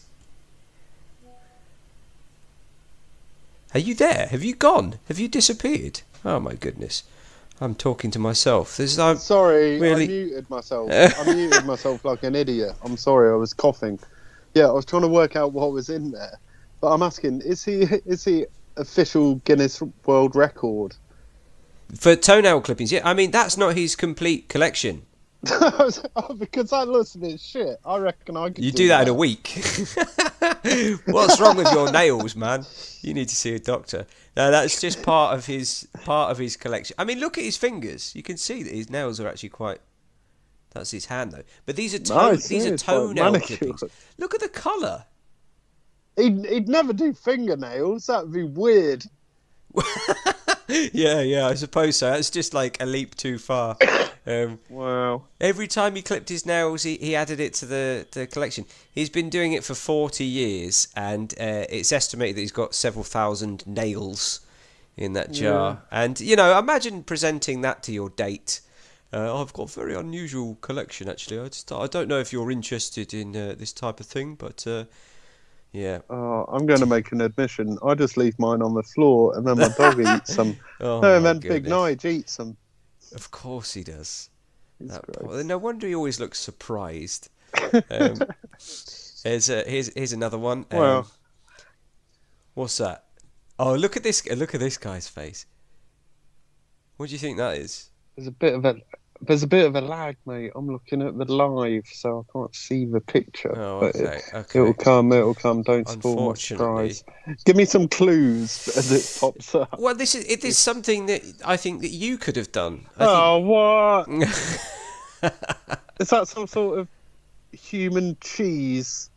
Are you there? Have you gone? Have you disappeared? Oh my goodness. I'm talking to myself. Sorry, really... I muted myself. I muted myself like an idiot. I'm sorry, I was coughing. Yeah, I was trying to work out what was in there. But I'm asking, is he official Guinness World Record? For toenail clippings, yeah. I mean, that's not his complete collection. Because that looks a bit shit. I reckon I could do that in a week. What's wrong with your nails, man? You need to see a doctor. No, that's just part of his collection. I mean, look at his fingers. You can see that his nails are actually quite. That's his hand though. But these are toenail clippings. Look at the colour. He'd never do fingernails. That'd be weird. Yeah, I suppose so. That's just like a leap too far. Wow. Every time he clipped his nails, he added it to the collection. He's been doing it for 40 years, and it's estimated that he's got several thousand nails in that jar. Yeah. And, imagine presenting that to your date. I've got a very unusual collection, actually. I don't know if you're interested in this type of thing, but... yeah. I'm going to make an admission. I just leave mine on the floor, and then my dog eats some. And then Big Nige eats them. Of course he does. No wonder he always looks surprised. Here's another one. Well, what's that? Oh, look at this! Look at this guy's face. What do you think that is? There's a bit of There's a bit of a lag, mate. I'm looking at the live, so I can't see the picture. Oh, but okay, It'll okay. come. Don't spoil my Unfortunately. surprise. Give me some clues as it pops up. Well, it is something that I think that you could have done. Oh, what? think... Is that some sort of human cheese?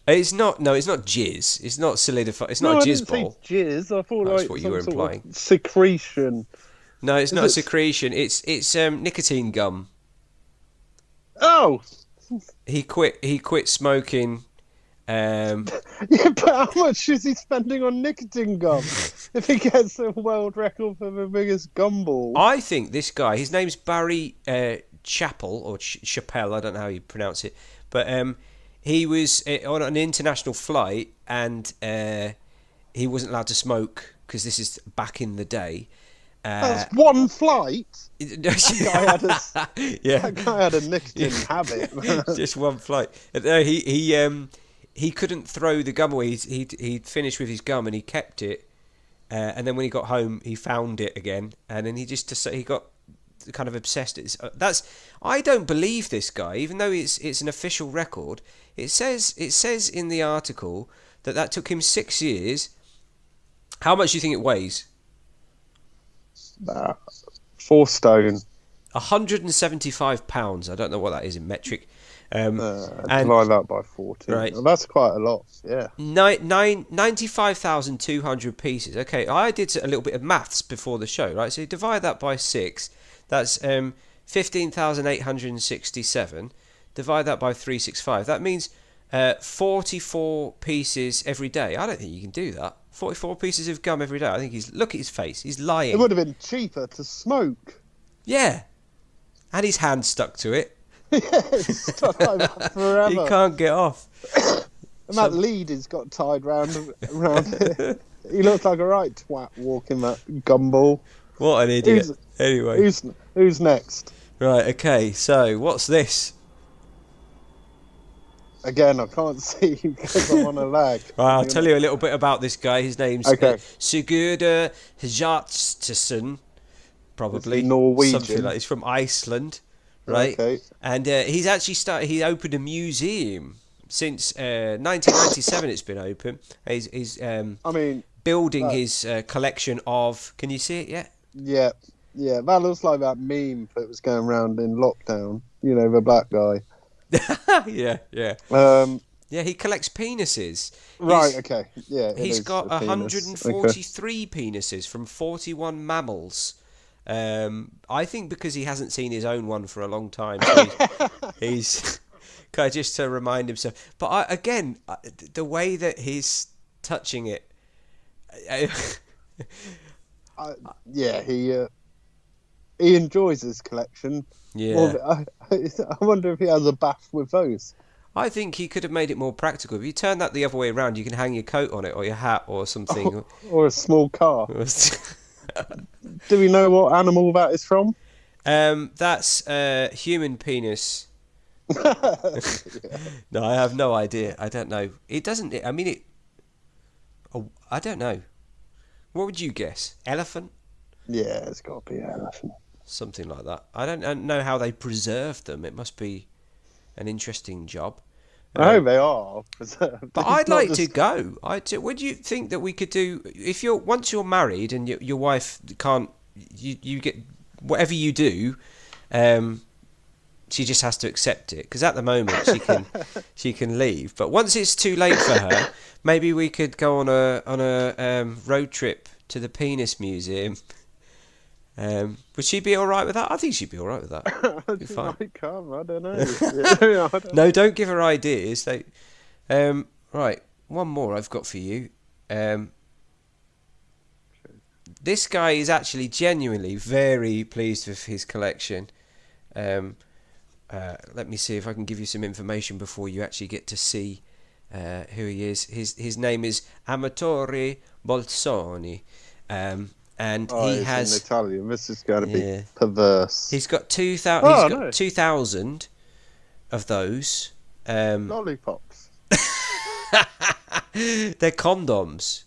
It's not. No, it's not jizz. It's not solidified. It's No, not I a didn't jizz say ball. jizz. I thought That's like what you some were sort implying. of secretion. No, it's Is not a it- secretion. It's nicotine gum. Oh, He quit smoking. yeah, but how much is he spending on nicotine gum? If he gets a world record for the biggest gumball. I think this guy. His name's Barry Chappell or Chappelle. I don't know how you pronounce it, but he was on an international flight and he wasn't allowed to smoke because this is back in the day. That's one flight. That That guy had a nicotine habit. Just one flight. No, he couldn't throw the gum away. He'd finished with his gum and he kept it. And then when he got home, he found it again, and then he got kind of obsessed. I don't believe this guy, even though it's an official record. It says in the article that took him 6 years. How much do you think it weighs? 4 stone. 175 pounds. I don't know what that is in metric. And Divide that by 40. Right. Well, that's quite a lot. Yeah. 95,200 pieces. Okay, I did a little bit of maths before the show, right? So you divide that by 6. That's 15,867. Divide that by 365. That means 44 pieces every day. I don't think you can do that. 44 pieces of gum every day. I think look at his face. He's lying. It would have been cheaper to smoke. Yeah. And his hand stuck to it. Yeah, it's stuck like that forever. He can't get off. And that lead he's got tied round it. He looks like a right twat walking that gumball. What an idiot. Anyway. Who's next? Right, okay. So, what's this? Again, I can't see because I'm on a lag. Right, I'll tell you a little bit about this guy. His name's Sigurdur Hjartarson, probably. Norwegian. Something like. He's from Iceland, right? Okay. And he's actually he opened a museum since 1997. It's been open. He's building his collection of. Can you see it yet? Yeah. That looks like that meme that was going around in lockdown. You know, the black guy. Yeah. Yeah, he collects penises. Right, okay. Yeah. He's got 143 penises from 41 mammals. I think because he hasn't seen his own one for a long time, so he's kind of just to remind himself. But the way that he's touching it, he enjoys his collection. Yeah. Well, I wonder if he has a bath with those. I think he could have made it more practical. If you turn that the other way around, you can hang your coat on it or your hat or something. Or a small car. Do we know what animal that is from? That's human penis. No, I have no idea. I don't know. It doesn't. I mean, it. Oh, I don't know. What would you guess? Elephant? Yeah, it's got to be an elephant. Something like that. I don't know how they preserve them. It must be an interesting job. I hope they are preserved. But I'd like to go. Would you think that we could do if once you're married and your wife can't? You get whatever you do. She just has to accept it because at the moment she can leave. But once it's too late for her, maybe we could go on a road trip to the Penis Museum. Would she be all right with that? I think she'd be all right with that. Be fine. I don't know. No, don't give her ideas. Right, one more I've got for you. This guy is actually genuinely very pleased with his collection. Let me see if I can give you some information before you actually get to see who he is. His name is Amatore Bolzoni. And he has in Italian. This is going to be perverse. He's got 2,000. 2,000 of those. Lollipops. They're condoms.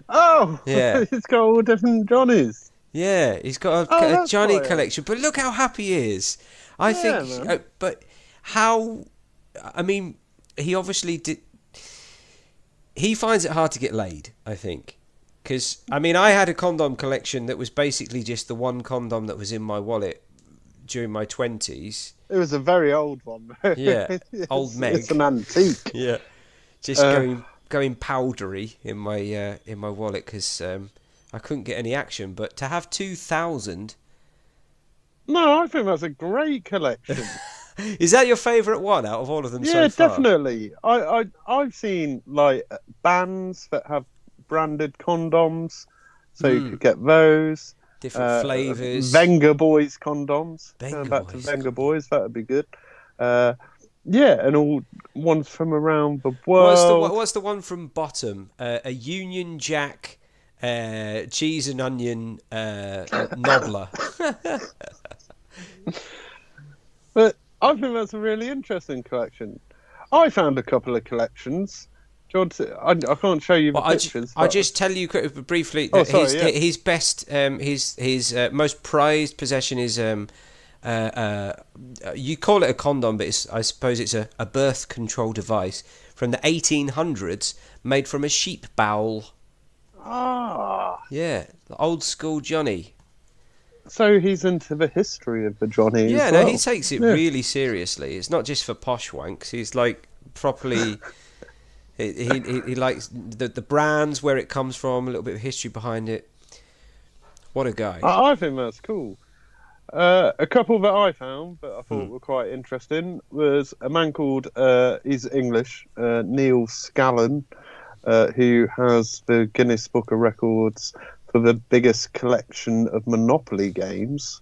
Oh, Yeah. It's got all different Johnnies. Yeah, he's got Oh, a that's Johnny quite collection. But look how happy he is. I Yeah, think. man. But how? I mean, he obviously did. He finds it hard to get laid, I think. Because, I mean, I had a condom collection that was basically just the one condom that was in my wallet during my 20s. It was a very old one. Yeah, old Meg. It's an antique. Yeah, just Uh, going powdery in my wallet because I couldn't get any action. But to have 2,000, No, I think that's a great collection. is that your favourite one out of all of them Yeah, so far? definitely. I've seen like bands that have branded condoms, so you could get those. Different flavours. Venga Boys condoms. Venga Going back Boys to Venga Boys, that would be good. Yeah, and all ones from around the world. What's the one from bottom? A Union Jack, cheese and onion nobbler. But I think that's a really interesting collection. I found a couple of collections. Do you want to, I can't show you the Well, pictures. I'll but- just tell you briefly Oh, that sorry, yeah. his best, his most prized possession is you call it a condom, but I suppose it's a birth control device from the 1800s, made from a sheep bowel. Ah, Yeah, the old school Johnny. so he's into the history of the Johnny. Yeah, as no, well. he takes it Yeah. really seriously. It's not just for posh wanks. He's like properly. He likes the brands, where it comes from, a little bit of history behind it. What a guy! I think that's cool. A couple that I found that I thought were quite interesting was a man called, he's English, Neil Scallon, who has the Guinness Book of Records for the biggest collection of Monopoly games.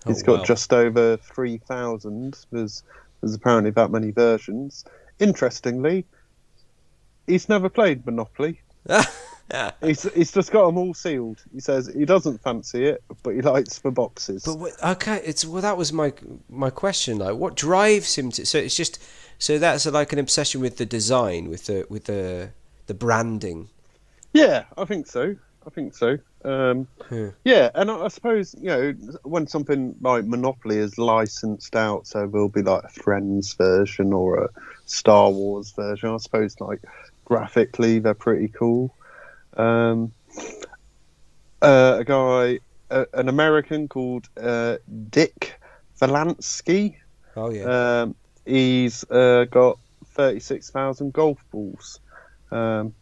He's got wow. just over 3,000. There's apparently that many versions. Interestingly, he's never played Monopoly. He's just got them all sealed. He says he doesn't fancy it, but he likes the boxes. But okay, that was my question. Like, what drives him to? So it's just that's like an obsession with the design, with the branding. Yeah, I think so. Yeah. Yeah, and I suppose, when something like Monopoly is licensed out, so there'll be like a Friends version or a Star Wars version. I suppose, like, graphically they're pretty cool. A guy, an American called Dick Valansky. Oh yeah. He's got 36,000 golf balls. No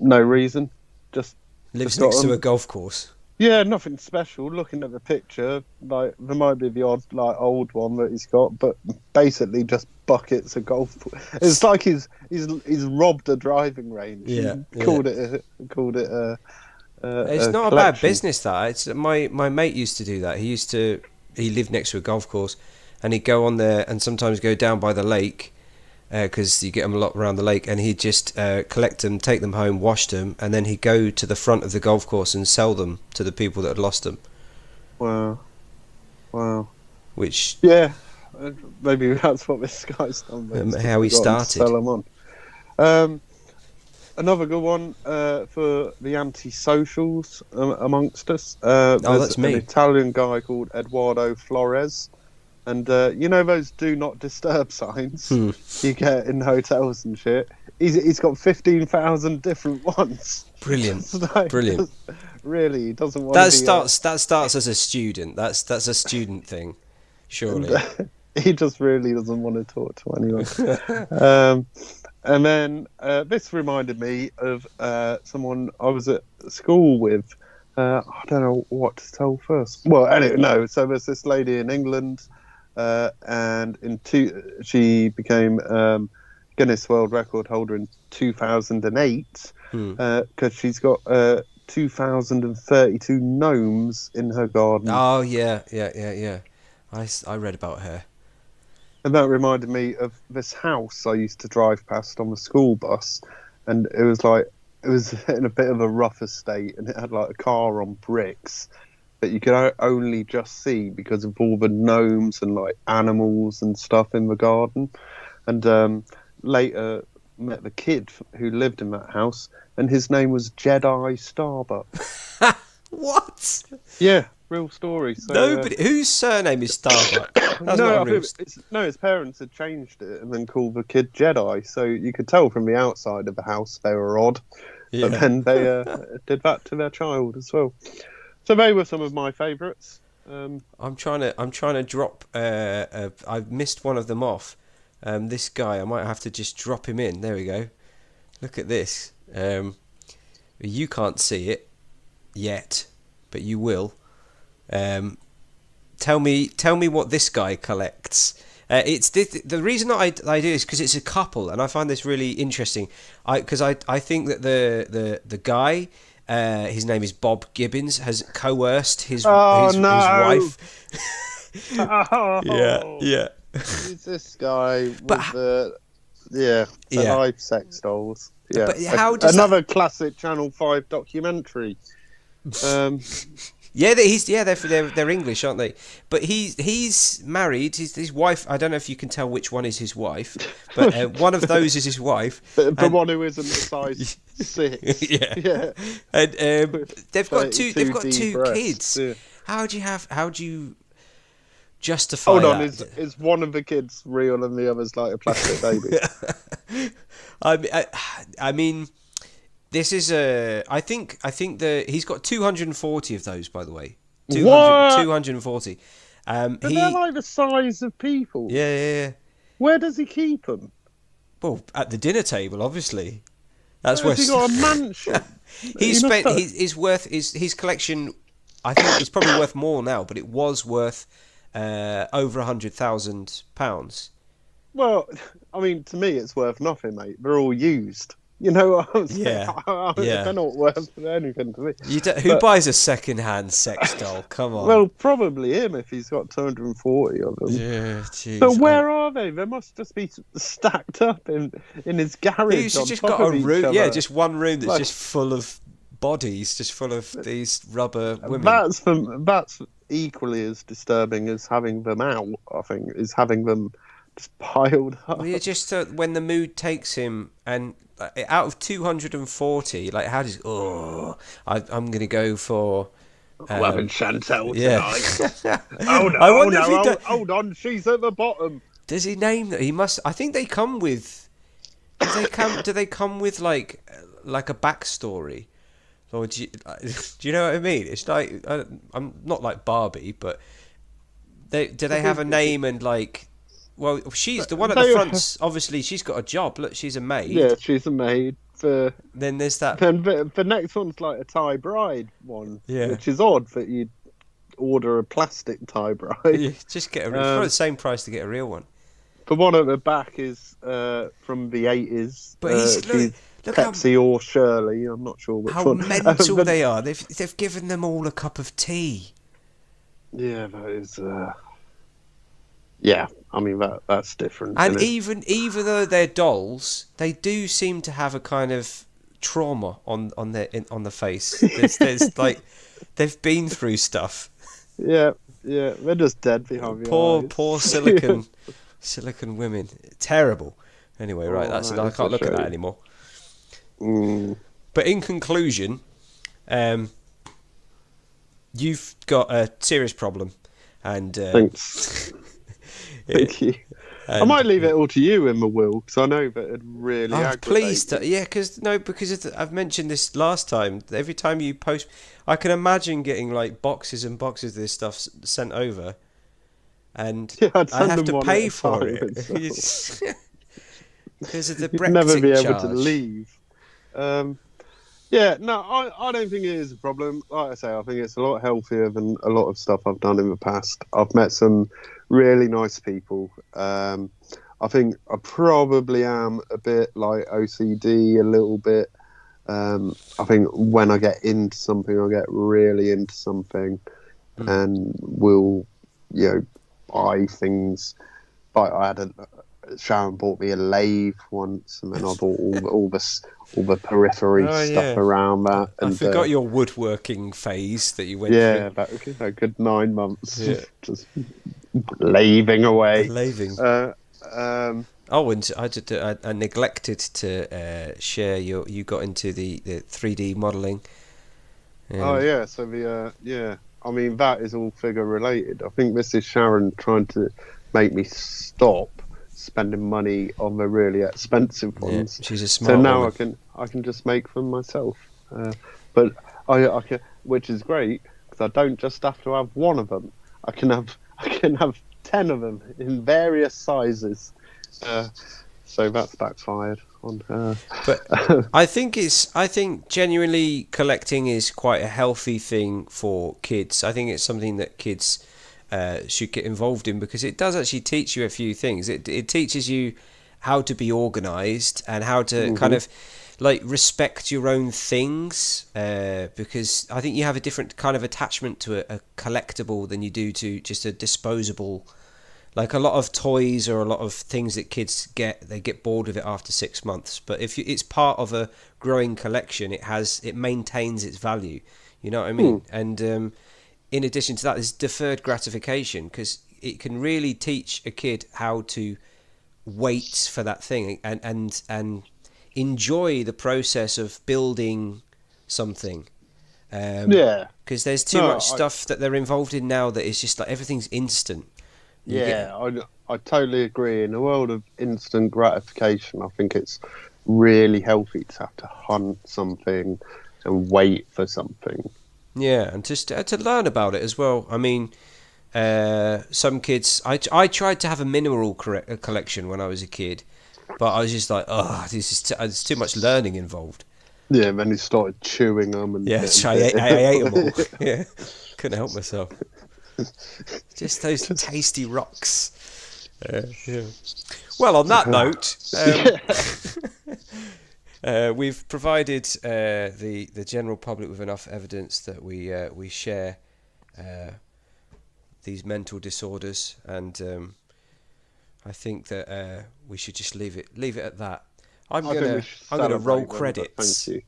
reason, just Lives got next to them. a golf course. Yeah, nothing special. Looking at the picture, like, there might be the odd, like, old one that he's got, but basically just buckets of golf. It's like he's robbed a driving range. Yeah, He called it a It's not a bad business. That it's my mate used to do that. He lived next to a golf course, and he'd go on there and sometimes go down by the lake, because you get them a lot around the lake, and he'd just collect them, take them home, wash them, and then he'd go to the front of the golf course and sell them to the people that had lost them. Wow. Which Yeah, maybe that's what this guy's done. How he started. Sell them on. Another good one for the anti-socials amongst us. That's me. An Italian guy called Eduardo Flores. And those do not disturb signs you get in hotels and shit? He's got 15,000 different ones. brilliant, Like, brilliant. Really, he doesn't want That to be... starts as a student. That's a student thing, surely. He just really doesn't want to talk to anyone. And then this reminded me of someone I was at school with. I don't know what to tell first. Well, anyway, no. So there's this lady in England, and she became Guinness World Record holder in 2008 because she's got 2,032 gnomes in her garden. Oh yeah. I read about her. And that reminded me of this house I used to drive past on the school bus, and it was in a bit of a rough estate, and it had like a car on bricks that you could only just see because of all the gnomes and like animals and stuff in the garden. And later met the kid who lived in that house, and his name was Jedi Starbuck. What? Yeah, real story. So, Nobody. Whose surname is Starbuck? That's not no, a real. his parents had changed it and then called the kid Jedi. So you could tell from the outside of the house they were odd, Yeah. but then they did that to their child as well. So they were some of my favourites. I'm trying to drop. I've missed one of them off. This guy, I might have to just drop him in. There we go. Look at this. You can't see it yet, but you will. Tell me what this guy collects. It's the reason that I do this because it's a couple, and I find this really interesting. Because I think that the guy, his name is Bob Gibbons, has coerced his wife. Yeah. Who's this guy with the live sex dolls? Yeah, but how does another classic Channel 5 documentary. Yeah, they're English, aren't they? But he's married. His wife. I don't know if you can tell which one is his wife, but one of those is his wife. The one who isn't the size 6. Yeah. And they've got two breasts. kids. Yeah. How do you justify Hold on, that? is one of the kids real and the other's like a plastic baby? I mean, this is I think he's got 240 of those, by the way. 240. But they're like the size of people. Yeah. Where does he keep them? Well, at the dinner table, obviously. That's where Has he got a mansion? his collection. I think it's probably worth more now, but it was worth over £100,000. Well, I mean, to me, it's worth nothing, mate. They're all used. You know what I'm saying? Yeah. They're not worth anything to me. Who buys a second-hand sex doll? Come on. Well, probably him if he's got 240 of them. Yeah, jeez. But where are they? They must just be stacked up in his garage. He's just got a room. Yeah, just one room that's just full of bodies, just full of these rubber women. That's equally as disturbing as having them out. I think is having them just piled up. Well, yeah, just when the mood takes him, and out of 240, like how does? I'm going to go for. Having Chantel tonight. Hold on, she's at the bottom. Does he name that? He must. I think they come with. Do they come with like a backstory? Or do you know what I mean? It's like I'm not like Barbie, but do they have a name and like? Well, she's the one at the front. Obviously, she's got a job. Look, she's a maid. Yeah, she's a maid. Then there's that. Then the next one's like a Thai bride one, which is odd that you'd order a plastic Thai bride. You just get for the same price to get a real one. The one at the back is from the 80s. But look Pepsi or Shirley. I'm not sure which one. How mental they are. They've given them all a cup of tea. Yeah, that is. Yeah, I mean that's different. And even though they're dolls, they do seem to have a kind of trauma on the face. There's like they've been through stuff. Yeah, they're just dead behind the eyes. Poor silicon women. Terrible. Anyway, right, I can't look at that anymore. But in conclusion, you've got a serious problem, and thanks. Thank you. I might leave it all to you in the will, because I know that it'd really aggravate. Please, because I've mentioned this last time. Every time you post, I can imagine getting like boxes and boxes of this stuff sent over, and I have to pay for it because of the Brexit You'd never be able charge. to leave. I don't think it is a problem. Like I say, I think it's a lot healthier than a lot of stuff I've done in the past. I've met some really nice people. I think I probably am a bit like OCD, a little bit. I think when I get into something, I get really into something, and will, buy things. Like I had Sharon bought me a lathe once, and then I bought all the periphery stuff around that. And, I forgot your woodworking phase that you went through. Yeah, a good 9 months, just lathing away. And I neglected to share you got into the 3D modelling. Oh yeah, so yeah. I mean that is all figure related. I think this is Sharon trying to make me stop spending money on the really expensive ones. She's a So smart now woman. I can just make them myself. But I can, which is great because I don't just have to have one of them. I can have 10 of them in various sizes. So that's backfired on her. But I think genuinely collecting is quite a healthy thing for kids. I think it's something that kids should get involved in because it does actually teach you a few things. It teaches you how to be organised and how to kind of like respect your own things, because I think you have a different kind of attachment to a collectible than you do to just a disposable. Like a lot of toys or a lot of things that kids get, they get bored of it after 6 months. But if it's part of a growing collection, it maintains its value. You know what I mean? And in addition to that, there's deferred gratification because it can really teach a kid how to wait for that thing and enjoy the process of building something. Yeah. Because there's too much stuff that they're involved in now that is just like everything's instant. I totally agree. In a world of instant gratification, I think it's really healthy to have to hunt something and wait for something. Yeah, and just to learn about it as well. I mean, some kids... I tried to have a mineral collection when I was a kid, but I was just like, oh, there's too much learning involved. Yeah, and then he started chewing them. And I ate them all. Yeah, couldn't help myself. Just those tasty rocks. Yeah. Well, on that note, we've provided the general public with enough evidence that we share these mental disorders, and I think that we should just leave it at that. I'm gonna roll credits. Thank you.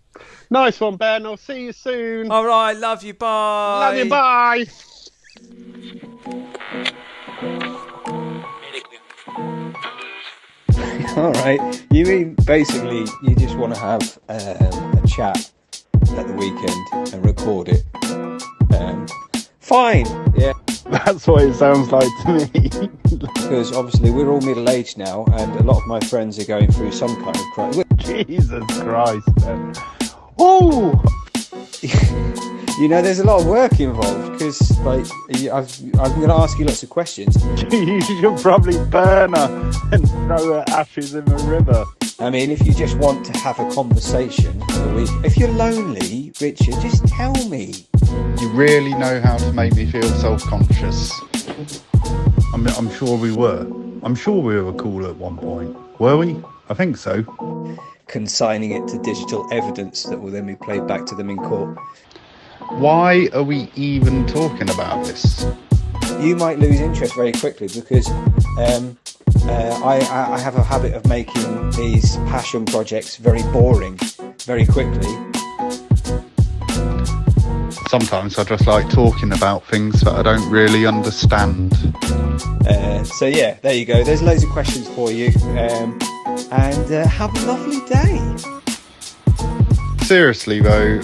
Nice one, Ben. I'll see you soon. All right, love you. Bye. Love you. Bye. All right. You mean basically you just want to have a chat at the weekend and record it? Fine. Yeah. That's what it sounds like to me. Because obviously we're all middle-aged now, and a lot of my friends are going through some kind of crisis. Jesus Christ, man. Oh! You know, there's a lot of work involved because, like, I'm going to ask you lots of questions. You should probably burn her and throw her ashes in the river. I mean, if you just want to have a conversation for the week, if you're lonely, Richard, just tell me. You really know how to make me feel self-conscious. I'm sure we were. I'm sure we were cool at one point. Were we? I think so. Consigning it to digital evidence that will then be played back to them in court. Why are we even talking about this? You might lose interest very quickly because I have a habit of making these passion projects very boring very quickly. Sometimes I just like talking about things that I don't really understand. So yeah, there you go. There's loads of questions for you. And have a lovely day. Seriously though,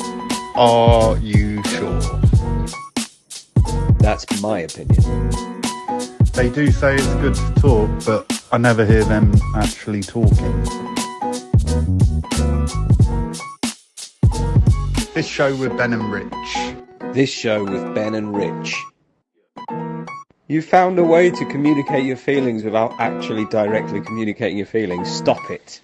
are you sure? That's my opinion. They do say it's good to talk, but I never hear them actually talking. This show with Ben and Rich. This show with Ben and Rich. You found a way to communicate your feelings without actually directly communicating your feelings. Stop it.